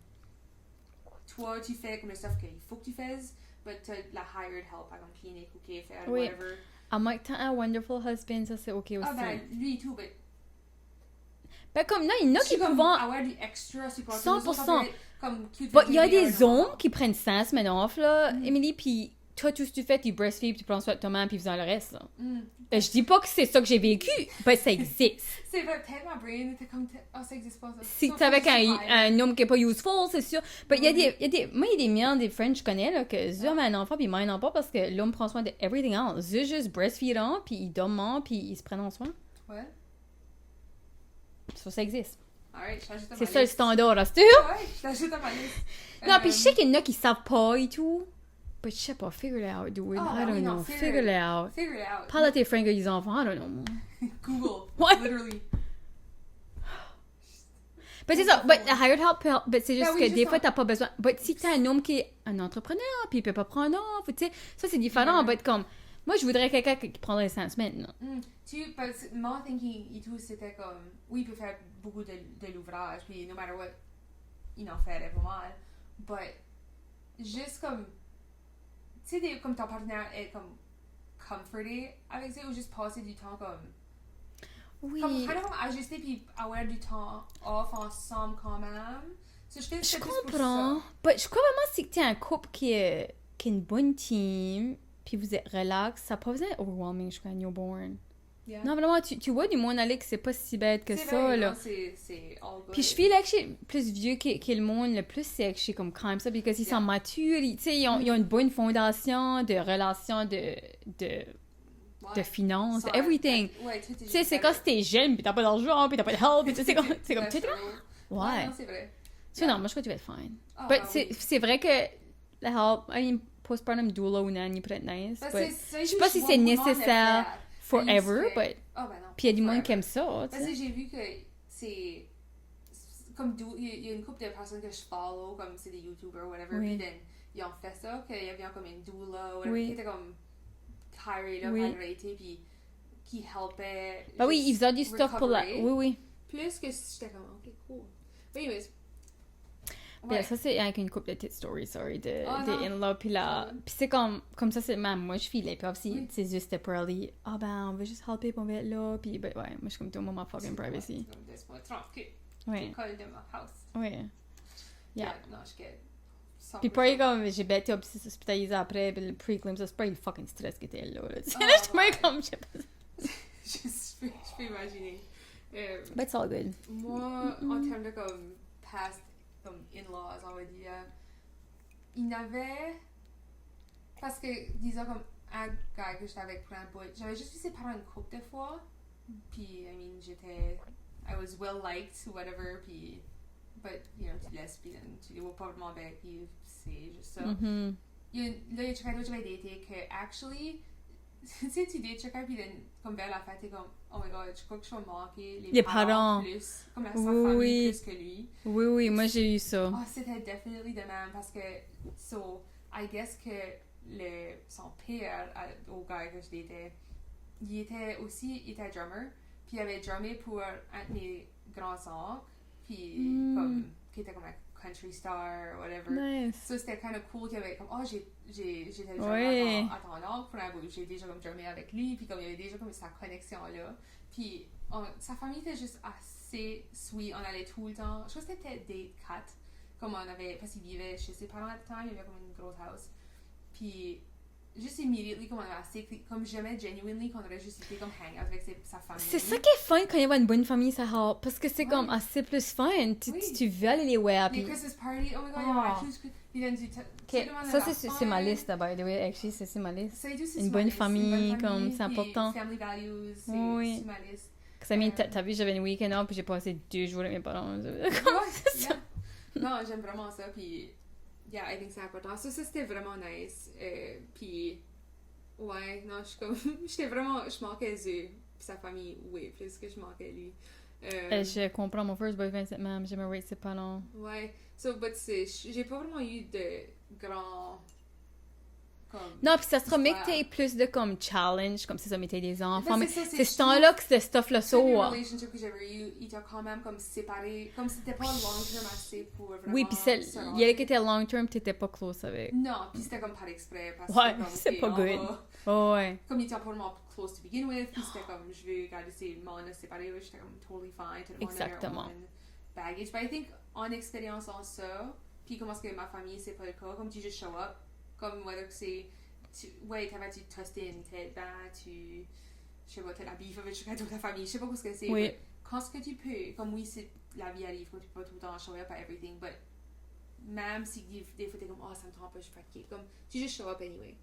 toi, tu fais comme le stuff qu'il faut que tu fasses, mais t'as la hired help, par exemple, clinique ou KFR, oui. whatever. À moins que t'as un wonderful husband, ça c'est ok aussi. Ah, ben, lui et tout, mais. Ben, comme, non, il y en a qui pouvant. Avoir du extra, c'est pas 100%. Comme Il y a des hommes qui prennent 5 semaines off, là, Emily, puis toi, tout ce que tu fais, tu breastfeed, tu prends soin de ta maman, puis faisant le reste, là. Je dis pas que c'est ça que j'ai vécu, mais ça existe. C'est vrai, peut-être ma brain était comme. Ah, ça existe pas, ça. Si t'es avec un homme qui est pas useful, c'est sûr. Mais il y a des. Moi, il y a des miens, des friends que je connais, là, que eux ont un enfant, puis ils m'en ont pas parce que l'homme prend soin de everything else. Eux juste breastfeedant, puis ils dorment, puis ils se prennent en soin. Ouais. Ça existe. Alright, c'est ça le standard, là, c'est ouais, je t'ajoute à ma liste. Non, puis je sais qu'il y en a qui savent pas et tout. Mais je sais pas, figure it out, dude. I don't know. Figure it out. Figure it out. Parle à tes frères qui ont des enfants, I don't know, moi. Google. What? Literally. Mais c'est ça, but hired help, but c'est juste oui, que des fois, t'as pas besoin. But si t'as un homme qui est un entrepreneur, puis il peut pas prendre off, tu sais, ça c'est différent, but comme, moi je voudrais quelqu'un qui prendrait 5 semaines, là. Mon thinking et tout, c'était comme, oui, il peut faire beaucoup de l'ouvrage, puis no matter what, il en ferait pas mal, but, juste comme, tu sais, comme ton partenaire est comme, comforté avec ça, ou juste passer du temps comme, oui. Comme ajuster puis avoir du temps off ensemble quand même. Je comprends. Mais je crois vraiment si tu es un couple qui est une bonne team, puis vous êtes relax, ça n'a pas besoin d'être overwhelming jusqu'à un newborn. Yeah. Non, vraiment, tu vois du monde aller que c'est pas si bête que ça, vrai, là. Non, c'est all good. Puis je feel like je plus vieux que le monde, le plus c'est que je suis comme quand même ça, parce qu'ils sont matures, tu sais, ils ont une bonne fondation de relations, de finances, everything. Tu sais, c'est quand t'es jeune, pis t'as pas d'argent, pis t'as pas de help, pis c'est comme, tu sais là. Ouais. Non, c'est vrai. Non, moi je crois que tu vas être fine. Mais c'est vrai que la help, I mean, postpartum doula ou nanny peut être nice, but je sais pas si c'est nécessaire forever, but pis il y a du monde qui aime ça, tu sais. Parce que j'ai vu que c'est comme il y a une couple de personnes que je follow, comme c'est des YouTubers ou whatever, pis ils ont fait ça, qu'il y avait comme une doula ou whatever, qui était comme puis qui helpait. Bah oui, ils faisaient du stuff pour la. Oui. Plus que j'étais comme, ok, cool. Mais anyways. Ouais. Ça, c'est avec une couple de petites stories, sorry, des in-laws, puis là. Puis c'est comme ça, c'est même, moi, je filais. Puis aussi, c'est juste temporarily, ben, on va juste helper, puis on va être là, puis ben, ouais, moi, je suis comme tout le monde ma fucking privacy. Laisse-moi tranquille. Ouais. L'école de ma house. Ouais. Yeah. Non, je get. Puis pareil, comme j'ai été hospitalisée après, puis le pre-clim, ça c'est pas le fucking stress qui était là. Tu sais, là, j'étais comme, je sais pas. Je peux imaginer. But it's all good. Moi, en termes de comme past, comme in-laws, on va dire, il y avait. Parce que, disons, comme un gars que j'étais avec pour un bout, j'avais juste vu ses parents une couple de fois. Puis, I mean, I was well liked, whatever, puis. But, you know, tu laisses, puis tu les vois pas vraiment avec, puis c'est juste ça. Mm-hmm. Là, il y a quelqu'un d'autre que j'avais daté que, actually, tu sais, tu dates quelqu'un, puis comme vers la fête, t'es comme, oh my god, je crois que je vais manquer les parents plus, comme sa famille plus que lui. Oui, moi j'ai eu ça. Oh, c'était definitely de même, parce que, I guess que son père, au gars que je datais, il était drummer, puis il avait drummé pour un de mes grands-oncles, puis comme qui était comme un country star whatever. Nice. So c'était kind of cool qu'il y avait comme j'étais drummé à ton oncle pour un bout, j'ai déjà comme drummé avec lui, puis comme il y avait déjà comme sa connexion là, puis sa famille était juste assez sweet, on allait tout le temps, je pense que c'était des 4 comme on avait, parce qu'il vivait chez ses parents à le temps, il y avait comme une grosse house, puis juste immediately comme on avait assez, comme j'aimais genuinely qu'on aurait juste été comme hang out avec sa famille. C'est ça qui est fun quand il y a une bonne famille, ça help, parce que c'est comme assez plus fun, tu veux aller les voir, puis... Les Christmas party, oh my god, il y avait puis then ça c'est ma liste, by the way, actually, c'est ma liste. Une bonne famille, comme c'est important. Family values, c'est ma liste. T'as vu, j'avais une week-end off, puis j'ai passé 2 jours avec mes parents. Non, j'aime vraiment ça, puis... Yeah, I think c'est important. Ça c'était vraiment nice. Puis, ouais, non, je manquais eux. Puis sa famille, oui, plus que je manquais lui. Je comprends, mon first boyfriend, cette même, j'ai me c'est pas long. Ouais, but j'ai pas vraiment eu de grands Non, puis ça sera mieux que t'aies plus de comme challenge, comme c'est ça, mais t'aies des enfants. Mais c'est ce temps-là que ce stuff-là sort. Le relationship que j'avais eu, il t'a quand même comme séparé, comme c'était pas long-term assez pour vraiment... Oui, puis il y avait qui était long-term, t'étais pas close avec. Non, puis c'était comme par exprès, parce ouais, que comme, c'est pas good. Ouais. Comme il était pas vraiment close to begin with, puis c'était comme, je veux garder ces mondes séparés, j'étais comme totally fine, tout le monde a their own baggage. But I think, en expérience en ça, puis comment est-ce que ma famille, c'est pas le cas, comme tu just show up, comme whether que c'est... ouais, tu toasté une tête, je sais pas, t'as la bif avec toute ta famille, je sais pas ce que c'est. Oui. Quand ce que tu peux, comme oui, la vie arrive, comme tu peux pas tout le temps show up à everything, but même si des fois t'es comme, oh, ça me trompe pas, je suis fatiguée, comme, tu juste show up anyway.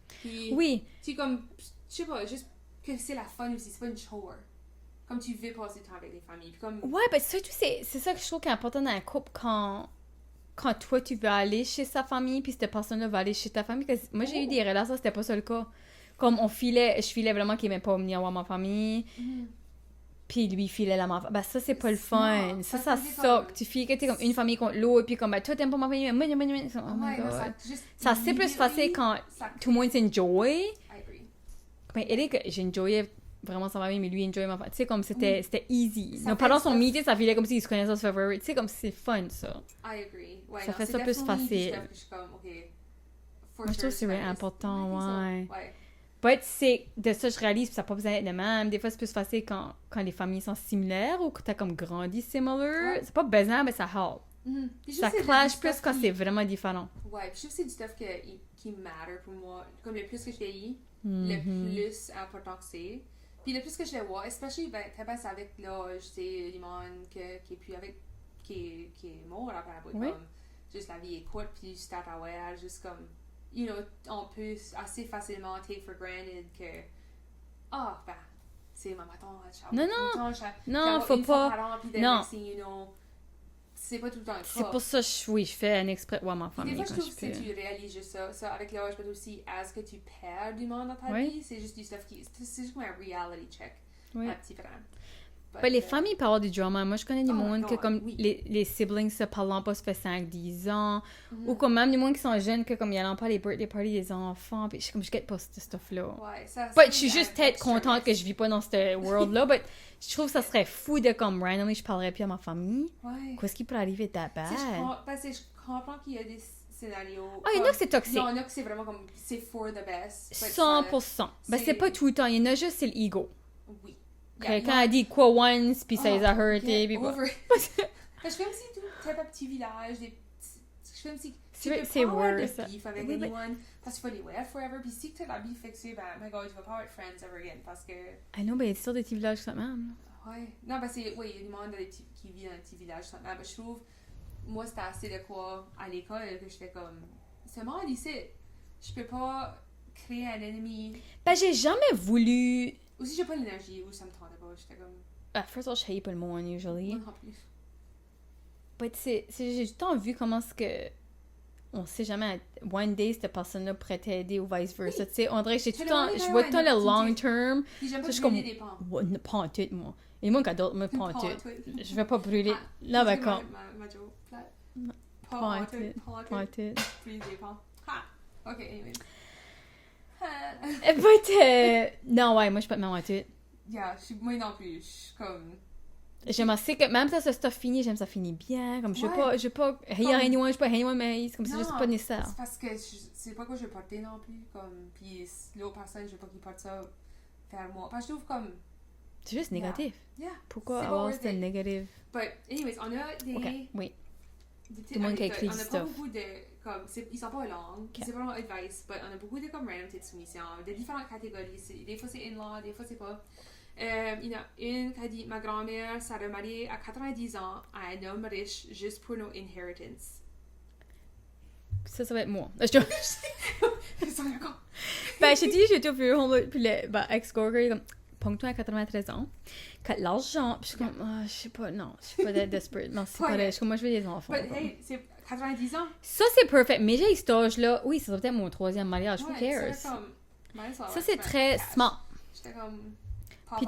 Puis, oui. Tu comme, je sais pas, juste que c'est la fun aussi, c'est pas une chore. Comme tu veux passer du temps avec les familles. Puis comme... Ouais, ben surtout, c'est ça que je trouve qui est important dans un couple quand toi, tu veux aller chez sa famille, puis cette personne-là va aller chez ta famille. Parce que moi, j'ai eu des relations, c'était pas ça le cas. Comme je filais vraiment qu'il n'aimait pas venir voir ma famille. Puis lui, il filait la ma famille. Ben ça, c'est pas le fun. Non, ça soque. Tu files que t'es comme une famille contre l'autre, puis comme, ben toi, t'aimes pas ma famille, mais moi, oh my God. Ça, c'est plus facile quand tout le monde s'enjoy. I agree. Ben, Eric, j'enjoyais vraiment sa famille, mais lui enjoyait ma famille. Tu sais, comme c'était easy. Nos parents sont meeting, ça filait comme s'ils se connaissaient forever. Tu sais, comme c'est fun, ça. I agree. Ouais, ça fait ça plus facile. Moi, je trouve que c'est vraiment important, ouais. Ouais. But c'est de ça, je réalise, puis ça n'a pas besoin d'être le même. Des fois, c'est plus facile quand les familles sont similaires ou que t'as comme grandi similar. Ouais. C'est pas besoin, mais ça help. Ça clash plus quand c'est vraiment différent. Ouais, puis je trouve que c'est du stuff qui matter pour moi. Comme le plus que je vieillis, le plus important que c'est. Puis le plus que je le vois, especially, ben, t'as pas avec l'âge, tu sais, Limon qui est plus avec, qui est mort après la boîte, comme, juste la vie est courte, puis juste à ta juste comme, you know, on peut assez facilement take for granted que, ben, c'est ma tante, non, faut pas, non. You know, c'est pas tout le temps le cas. C'est pour ça que je fais un exprès voir ma famille. Des fois, je trouve que tu réalises juste ça avec l'âge, mais aussi, est-ce que tu perds du monde dans ta vie? C'est juste du stuff c'est juste comme un reality check. Un petit peu. Ben, les familles peuvent avoir du drama. Moi, je connais du monde que comme les siblings se parlent pas, ça fait 5-10 ans. Ou comme même du monde qui sont jeunes, que comme ils n'allent pas les birthday parties des enfants. Puis je get pas ce stuff-là. Ouais, ça, je suis juste peut-être contente que je vis pas dans ce world-là. Mais je trouve que ça serait fou de comme randomly, je parlerais plus à ma famille. Ouais. Qu'est-ce qui pourrait arriver de ta bad? Parce que je comprends qu'il y a des scénarios. Ah, il y en a que c'est toxique. Non, il y en a que c'est vraiment comme, c'est for the best. 100%. Ben, c'est pas tout le temps. Il y en a juste, c'est l'ego. Oui. Quand elle dit quoi once, puis ça les a hurtés, puis je fais aussi tout type de petits villages, je fais aussi c'est worse de beef avec anyone, parce qu'il faut les wait forever, puis si tu as la beef fixée, ben my god, tu vas pas être friends ever again, parce que... I know, ben il y a sur des petits villages ça même. Ouais, non, ben c'est, oui, il y a du monde qui vit dans un petit village ça même, ben je trouve, moi c'était assez de quoi à l'école, que j'étais comme, c'est mal ici, je peux pas créer un ennemi. Ben j'ai jamais voulu... Aussi, j'ai pas l'énergie où ça me tentait pas. J'étais comme... First of all, je hate pas le monde, usually. Moi non plus. But j'ai tout le temps vu comment est-ce que... On sait jamais, one day, cette personne-là pourrait t'aider ou vice versa. Tu sais, on dirait que j'ai tout le temps... Je vois tout le long term. Puis j'aime pas brûler des pans. Pas en tout, moi. Et moi, quand d'autres me pas en tout. Je vais pas brûler... Là, ben, quand... Ma joke. Pas en tout. Pas en tout. Brûler des pans. Ha! Ok, anyway. Non, ouais, moi, je suis pas de même en tout. Yeah, moi non plus. Je suis comme... J'aime assez que, même si ça stuff fini, j'aime ça finit bien. Comme, je veux pas haïr anyone, je veux pas anyone, mais c'est comme c'est juste pas nécessaire. C'est parce que c'est pas quoi je veux porter non plus. Comme, puis l'autre personne, je veux pas qu'il porte ça vers moi. Parce que je trouve comme... C'est juste négatif. Yeah. Pourquoi avoir ce négatif? But, anyways, on a des... Okay, oui. Tout le monde qui a écrit du stuff. On a pas beaucoup de... Comme, ils sont pas longs, c'est vraiment advice, mais on a beaucoup de comme random petites soumissions, de différentes catégories. Des fois c'est in-law, des fois c'est pas. Il y en a une qui a dit: ma grand-mère s'est remariée à 90 ans à un homme riche juste pour nos inheritance. Ça va être moi. Je j'ai dit, j'ai tout vu, puis le ex-gorger, comme, ponctué à 93 ans, qui a de l'argent, puis je suis comme, je sais pas, non, je suis pas desperate, non, c'est pas vrai, moi je veux des enfants. Hey, c'est 90 ans. Ça c'est perfect, mais j'ai cet âge-là, oui, ça va peut-être mon 3e mariage, who cares? Ça c'est très smart. J'étais comme... Puis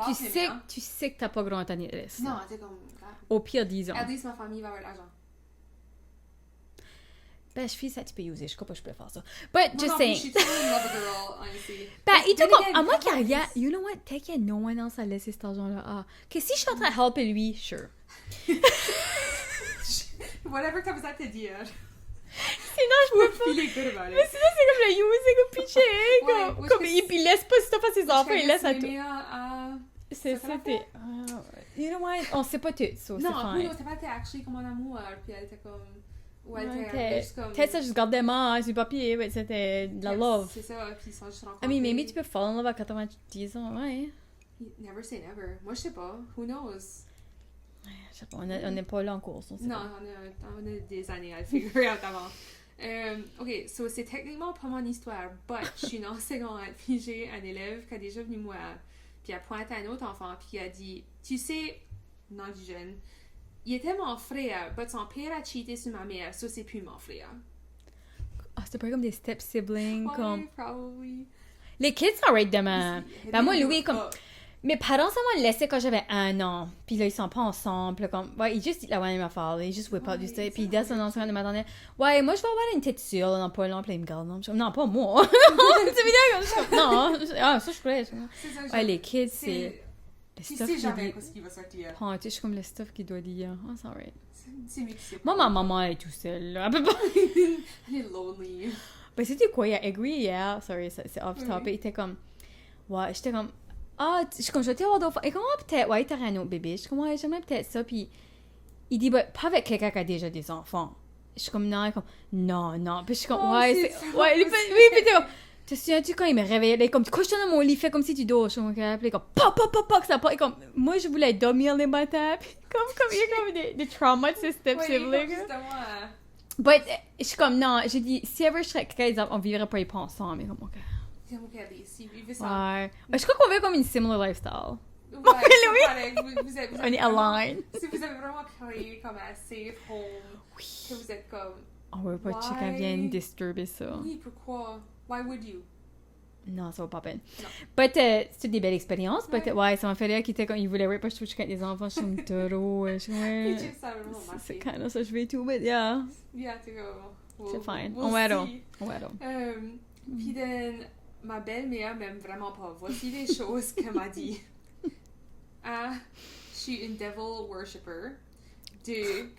tu sais que t'as pas grand temps de reste. Non, t'es comme... Au pire, 10 ans. À 10, ma famille va avoir l'argent. Ben, je fais ça, tu peux user. Je crois pas que je peux faire ça. But, just saying. Je suis trop in love girl, honestly. Ben, et tout comme, à moi qu'il y a, you know what, peut-être qu'il y a no one else à laisser cet argent-là. Ah, que si je suis en train de helper lui, sure. Whatever comes out to dire. Sinon, je peux pas. Mais sinon, c'est comme le using ou pitcher. Comme il laisse pas stuff à ses enfants, il laisse à tout. C'était. You know what? On sait pas tout, so c'est fine. Non, c'est pas que actually comme en amour, puis elle était comme. Ouais, elle juste comme. Peut-être ça, juste garder main sur le papier, mais c'était de la love. C'est ça, puis ils sont juste rencontrés. I mean, maybe tu peux fall in love à 90 ans, ouais. Never say never. Moi, je sais pas. Who knows? Je sais pas, on n'est pas là en course. Non, on a des années à le figurer out avant. Ok, so c'est techniquement pas mon histoire, but je suis en secondaire, puis j'ai un élève qui a déjà venu moi, puis il a pointé à un autre enfant, puis il a dit, tu sais, non du jeune, il était mon frère, but son père a cheaté sur ma mère, ça c'est plus mon frère. Ah, c'était pas comme des step siblings, Ouais, comme. probably. Les kids sont right demain. Ben moi, Louis, comme. Mes parents, ça m'a laissé quand j'avais 1 an. Puis là, ils sont pas ensemble. Comme, ouais, ils juste la même affaire. Ils juste whip out du steak. Puis dès son entrain de m'attendre, ouais, moi, je vais avoir une tête sûre dans pas long. Puis ils me gardent. Non, pas moi. C'est vidéo comme non. Ah, ça, je pourrais. Ouais, les kids, c'est. Tu sais jamais ce qui va sortir. Je suis comme le stuff qui doit dire. Oh, c'est alright. C'est mieux que c'est. Moi, ma maman, elle est tout seule. Elle peut pas. Elle est lonely. Ben, c'était quoi? Il y a Agree hier. Sorry, c'est off topic. Il était comme. Ouais, j'étais comme. Ah, je suis comme, je vais avoir d'autres. Et comment peut-être, ouais, t'aurais un autre bébé. Je suis comme, ouais, j'aimerais peut-être ça. Puis il dit, bah, pas avec quelqu'un qui a déjà des enfants. Je suis comme, non, il est comme, non. Puis je suis comme, ouais, c'est. Ouais, oui, puis t'es comme, te souviens-tu quand il me réveillait? Là, comme, tu couches dans mon lit, fais comme si tu dors. Je suis comme, puis comme, pop, ça part. Et comme, moi, je voulais dormir les matins. Puis comme, il y a comme des traumas de ces step siblings. But, je suis comme, non, j'ai dit, si ever je serais quelqu'un, on vivrait pas ensemble. Mais comme, ok. Ouais. Je crois qu'on veut comme une similar lifestyle. Ouais, vous êtes on est aligned. Si vous avez vraiment créé comme un safe home, que vous êtes comme. On veut pas que quelqu'un vienne disturber ça. Oui, pourquoi? Why would you? Non, ça va pas peine. But, c'est des belles expériences. But, ouais, ça m'a fait rire qu'il était comme, il voulait pas que je touche avec les enfants. Je suis comme taureau. C'est quand même ça, je vais tout, but yeah. Yeah, c'est fine. On verra. Puis, ma belle-mère m'aime vraiment pas. Voici les choses qu'elle m'a dit. 1. Je suis une devil worshipper. 2.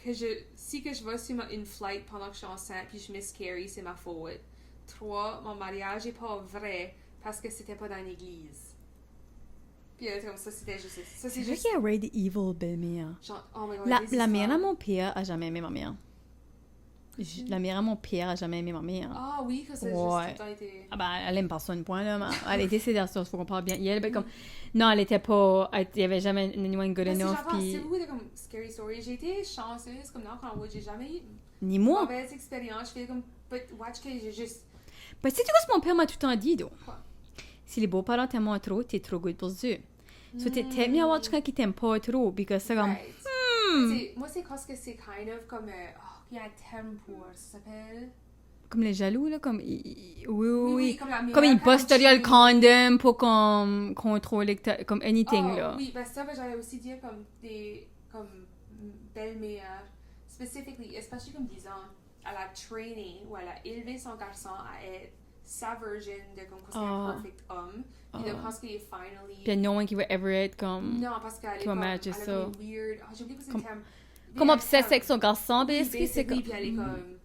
Si je vais sur une flight pendant que je suis enceinte puis je miscarry, c'est ma faute. 3. Mon mariage est pas vrai parce que c'était pas dans l'église. Puis elle était comme ça, c'était juste ça. C'est vrai qu'il y a Ray the Evil belle-mère. Oh my God, la mère à mon père a jamais aimé ma mère. La mère à mon père a jamais aimé ma mère. Ah oui, que c'est juste tout le temps été... Ah ben, elle aime personne, point, là. Elle était décédée, il faut qu'on parle bien. Elle, ben, comme... Non, elle était pas... Il y avait jamais anyone good enough, puis... C'est beaucoup de comme scary story. J'ai été chanceuse, comme dans quand j'ai jamais eu... Ni moi. Mauvaise expérience. Je fais comme... But watch que j'ai juste... Ben, tu sais quoi ce que mon père m'a tout le temps dit, donc? Quoi? Si les beaux-parents t'aiment trop, t'es trop good pour eux. So, t'es mieux avoir quelqu'un qui t'aime pas trop, parce que c'est comme... Moi, c'est parce que c'est kind of comme... il y a un terme pour... Ça s'appelle... Comme les jaloux, là, comme... Oui. Comme ils postent le condom pour comme contrôler, comme anything, là. Oui, ben ça, j'allais aussi dire comme des... Comme belle-mère, specifically, especially comme disant, elle a trainé ou elle a élevé son garçon à être sa version de comme quoi c'est un perfect homme. Puis de parce qu'il est finally... Puis no one qui va ever être comme... Non, parce qu'elle est comme... Elle est comme weird... j'ai oublié que c'est le terme... Comme obsesse avec son garçon, basically, c'est comme... Puis elle est comme...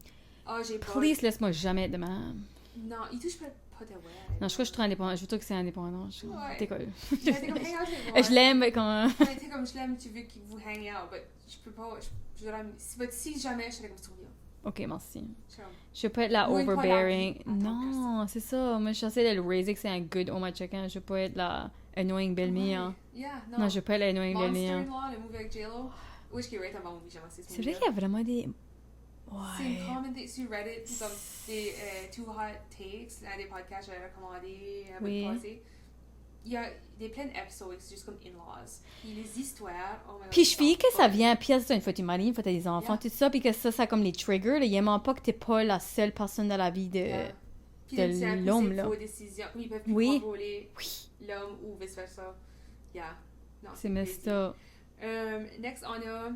j'ai pas... Please, laisse-moi jamais être de même. Non, il touche pas ta ouais. Non, je crois que je suis trop indépendante. Je veux dire que c'est indépendant. T'es cool. Je l'aime, mais comme... T'es comme, je l'aime, tu veux que vous hang out, mais je peux pas... Si jamais, je serais comme ça. Ok, merci. Je peux être la overbearing. Non, c'est ça. Moi, je suis censée le raiser que c'est un good home à chacun. Je peux être la annoying belle-mère. Non, je peux être la annoying belle-mère. Monster-in-law, le movie avec J-Lo. Oui, je dirais avant movie, j'aimerais c'est vrai qu'il y a vraiment des... C'est une common thing sur Reddit, comme des Too Hot Takes, des podcasts que j'avais recommandés avec le passé. Il y a plein d'épisodes, c'est juste comme in-laws. Puis les histoires... Puis je fais que ça vient pire, c'est une fois tu maries, une fois tu as des enfants, tout ça, puis que ça comme les triggers, il n'y a même pas que tu n'es pas la seule personne dans la vie de l'homme, là. Puis ils peuvent plus contrôler l'homme ou vice-versa. Non, c'est messed up. Next, on a...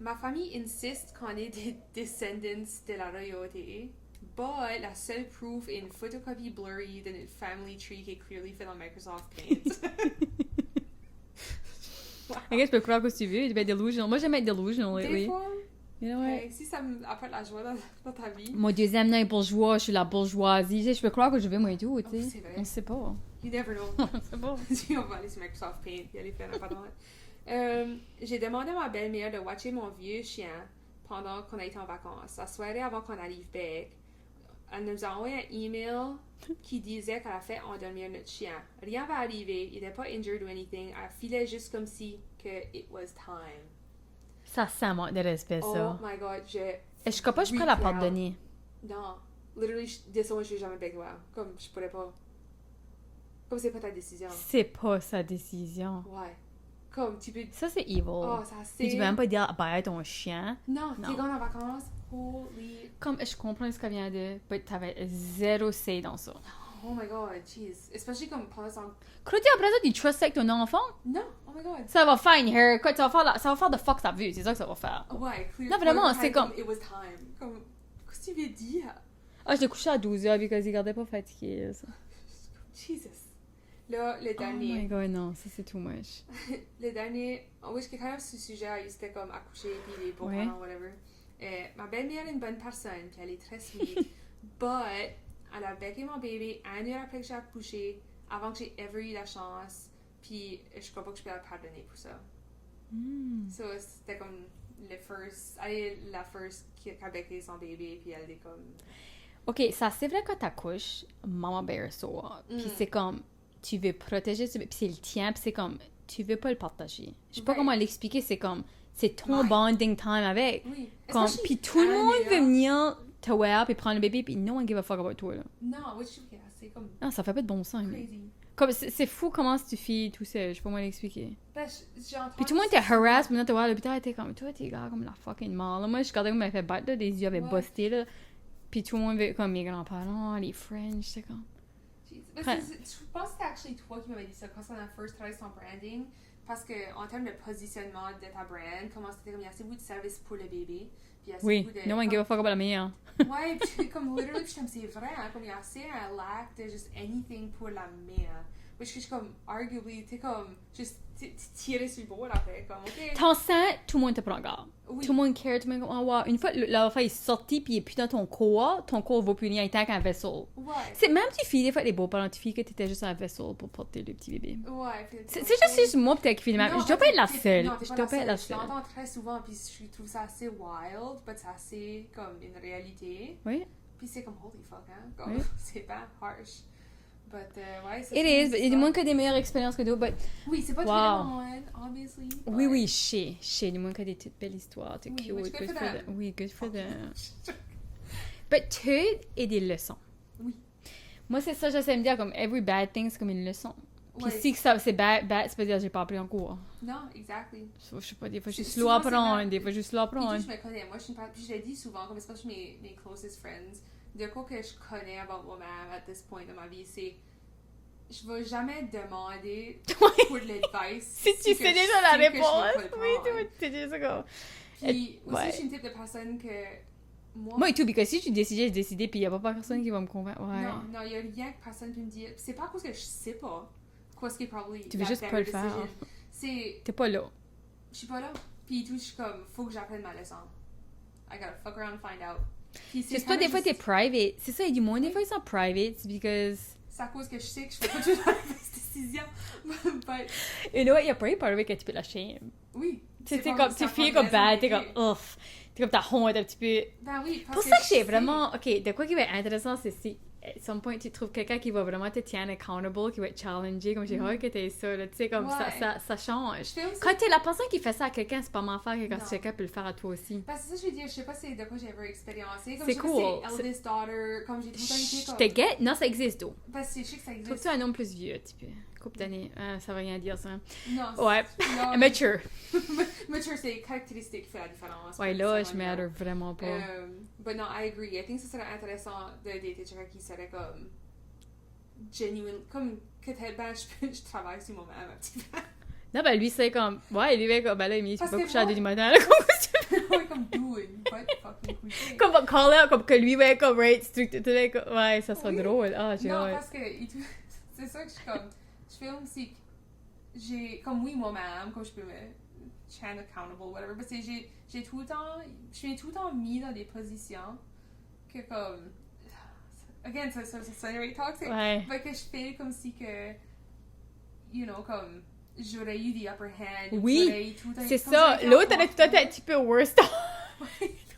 Ma famille insiste qu'on ait des descendants de la royauté. But la seule proof est une photocopie blurry de notre family tree qui est clearly fait dans Microsoft Paint. Wow. I guess je peux croire que tu veux. Tu vas être delusional. Moi, j'aime être delusional lately. Des fois, You know what? si ça apporte la joie dans ta vie. Mon deuxième nom est bourgeois. Je suis la bourgeoisie. Je peux croire que je veux moi et tout, tu sais. C'est vrai. On sait pas. You never know. On sait pas. On va aller sur Microsoft Paint et aller faire un pardon. J'ai demandé à ma belle-mère de watcher mon vieux chien pendant qu'on a été en vacances. La soirée avant qu'on arrive back, elle nous a envoyé un email qui disait qu'elle a fait endormir notre chien. Rien va arriver, il n'était pas injured ou anything. Elle filait juste comme si que it was time. Ça sent manque de respect, ça. Oh my god, Est-ce que je pourrais la pardonner? Non. Literally, de ça, je vais jamais back wow. Comme, je pourrais pas. Comme c'est pas ta décision. C'est pas sa décision. Ouais. Comme, tu peux... Ça, c'est evil. Oh, ça c'est... Puis tu peux même pas dire bye à ton chien. Non, t'es gone en vacances. Holy... Comme, je comprends ce qu'elle vient de... Mais t'avais zéro say dans ça. Oh my god, jeez. Especially comme pendant son... Crois-tu après ça, tu trustes avec ton enfant? Non, oh my god. Ça va faire une haircut, ça va faire de fuck ta vue, c'est ça que ça va faire. Ouais, clear. Non, vraiment, c'est comme... It was time. Comme, qu'est-ce que tu veux dire? Ah, je l'ai couché à 12h parce qu'il gardait pas fatigué. Là, ça. Jesus. Là, le dernier... Oh my god, non, ça c'est too much. Le dernier... Oui, je quand même ce sujet, c'était comme accoucher, puis les beaux-parents, whatever. Ma belle-mère est une bonne personne, puis elle est très sweet. But, elle a becqué mon bébé un an après que j'ai accouché, avant que j'ai ever eu la chance, puis je crois pas que je peux la pardonner pour ça. So, c'était comme elle est la first qui a becqué son bébé, puis elle est comme... Ok, ça c'est vrai quand t'accouches, maman bear ça. Puis c'est comme, tu veux protéger, puis c'est le tien, puis c'est comme, tu veux pas le partager. Je sais pas comment l'expliquer, c'est comme, c'est ton bonding time avec. Oui. Puis tout le monde veut venir te voir puis prendre le bébé, puis no one give a fuck about toi, là. Non, c'est comme... Non, ça fait pas de bon sens. Crazy. Comme, c'est fou comment tu fais tout ça, je sais pas comment l'expliquer. Ben, Puis tout le monde était harassed, maintenant te voir à l'hôpital, était comme, toi t'es gars comme la fucking mort. Là, moi, je regardais comme elle fait battre, là, des yeux avaient busté, là. Puis tout le monde veut, comme mes grands-parents, les French, c'est comme... Je pense que c'était actually toi qui m'avais dit ça quand on a first travaillé sur ton branding. Parce que en termes de positionnement de ta brand, comment c'était comme il y a assez beaucoup de services pour le bébé. Puis il y a assez beaucoup de... no one give a fuck about la meilleure. Ouais, puis comme literally, puis c'est vrai, hein, comme il y a assez un lac de just anything pour la mère. Which je suis comme, arguably, t'es comme, juste tirer sur le bord après, comme, ok. T'en sens, tout le monde te prend garde. Oui. Tout le monde care, tout le monde comme, oh wow. Une fois l'enfant est sorti puis il est plus dans ton corps vaut plus rien, il est qu'un vaisseau. Ouais. C'est même tu filles, des fois les beaux-parents, tu filles que t'étais juste un vaisseau pour porter le petit bébé. Ouais. C'est juste moi peut-être qui filme. Je dois pas être la seule. Non, je dois pas être la seule. Je l'entends très souvent puis je trouve ça assez wild, mais c'est assez comme une réalité. Oui. Puis c'est comme holy fuck, hein. Comme, c'est pas harsh. But, ouais, It is, il y a du moins que des meilleures expériences que d'autres, but... Oui, c'est pas tout le monde, obviously. Oui, chez du moins que des toutes belles histoires, c'est cute, good for them. Oui, good for them. But tout est des leçons. Oui. Moi, c'est ça, j'essaie de me dire, comme, every bad thing, c'est comme une leçon. Puis si c'est bad, c'est pas dire que j'ai pas appris en cours. Non, exactly. Je sais pas, des fois, je suis slow à apprendre, des fois, je suis slow à apprendre. Puis je me connais, moi, je suis pas... Puis je le dis souvent, comme especially mes closest friends, de quoi que je connais about moi-même at this point de ma vie, c'est je vais jamais demander pour l'advice si tu sais déjà la réponse. Oui, tu sais déjà quoi. Puis aussi, je suis une type de personne que moi et tout, parce que si tu décides, j'ai décidé, puis il y a pas personne qui va me convaincre. Ouais. Non, il y a rien que personne peut me dire. C'est pas parce que je sais pas quoi ce qui est probablement. Tu veux juste pas le faire. T'es pas là. Je suis pas là. Puis tout, je suis comme, faut que j'apprenne ma leçon. I gotta fuck around and find out. C'est pas des fois t'es private. C'est ça, il dit moins des fois ils sont private, because... C'est à cause que je sais que je fais pas toujours la mauvaise décision. But... You know what, il y a pas part of it que tu peux la shame. Oui. Tu sais, comme, tu fais comme bad, t'es comme, ouf. T'es comme ta honte un petit peu. Ben oui, parce pour ça que j'ai vraiment... Ok, de quoi qui va être intéressant, c'est si... À some point, tu trouves quelqu'un qui va vraiment te tenir accountable, qui va être challengé, comme j'ai hâte que t'es ça, là, tu sais, comme ça change. Quand t'es la personne qui fait ça à quelqu'un, c'est pas m'en faire que quand quelqu'un peut le faire à toi aussi. Parce que ça, je veux dire, je sais pas c'est de quoi j'ai ever expériencé. Comme c'est cool. C'est eldest daughter, comme j'ai tout le temps été comme... Je te get? Non, ça existe, d'où? Parce que je sais que ça existe. Trouves-tu un homme plus vieux, un petit peu? Couple d'années. Ça veut rien dire, ça. Non. Ouais. Mature. Mature, c'est caractéristique qui fait la différence. Ouais, là, je m'aide vraiment pas. But non, I agree. I think ce serait intéressant de dater quelqu'un qui serait comme... genuine, comme que ben, je travaille sur moi-même un petit peu. Non, ben lui, c'est comme... Ouais, lui, comme, ben là, il peut pas coucher à 2 du matin, là, comme tu veux. Oui, comme dude, pas fucking coucher. Comme call out, comme que lui, ouais, comme right, strict, ouais, ça sera drôle. Ah, j'ai Non, hâte. parce que c'est ça que je suis comme, je fais aussi, j'ai, comme oui, moi-même, comme je peux me stand accountable, whatever, parce que j'ai tout le temps, je suis tout le temps mis dans des positions que comme, again, ça very toxic, Ouais. mais que je fais comme si que, you know, comme, j'aurais eu the upper hand. Oui, j'aurais eu tout c'est ça. L'autre, elle a tout été un petit peu worse.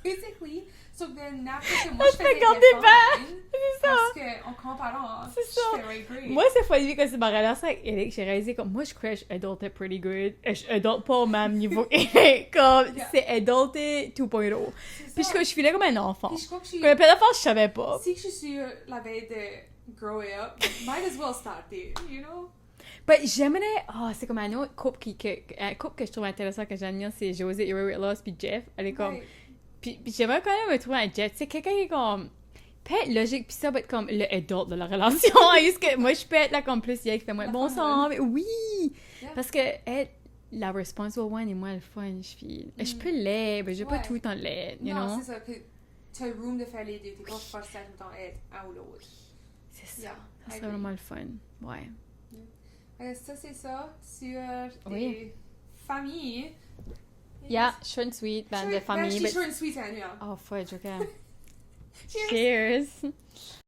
Basically. So then, après que moi, Elle je faisais regardait pas. fine, C'est ça. parce qu'en comparant, C'est ça. je fais great. Moi, cette fois-ci, quand c'est ma relation avec Eric, j'ai réalisé comme moi, je crois que je adultais pretty good. Je adult pas au même niveau qu'Eric. Comme, Yeah. c'est adulté 2.0. Puis je filais comme un enfant. Puis je crois que je suis... Comme plein d'enfants, je savais pas. Si je suis sur la veille de grow up, might as well start there, you know? Ben, j'aimerais... c'est comme un autre couple un couple que je trouve intéressant, que j'admire, c'est José Irwin puis Jeff. Elle est comme... Ouais. Puis j'aimerais quand même me trouver un Jeff. C'est quelqu'un qui est comme... Peut être logique, puis ça va être comme le adult de la relation. Juste que moi, je peux être là comme plus vieille, qui fait moins La bon fun sang. one. Oui! Yeah. Parce que être la responsible one et moi le fun, je peux l'être, mais je vais pas Ouais. tout le temps l'être, you Non, know? c'est ça, que tu as le room de faire les deux, t'es pas forcé à tout le temps être un ou l'autre. C'est ça. Yeah, Ça I serait agree. vraiment le fun. Ouais. Ça, c'est ça, sur tes Oui. familles. Yeah, short and sweet, band de famille. Je suis short and sweet, Anya. Oh, fudge, ok. Cheers!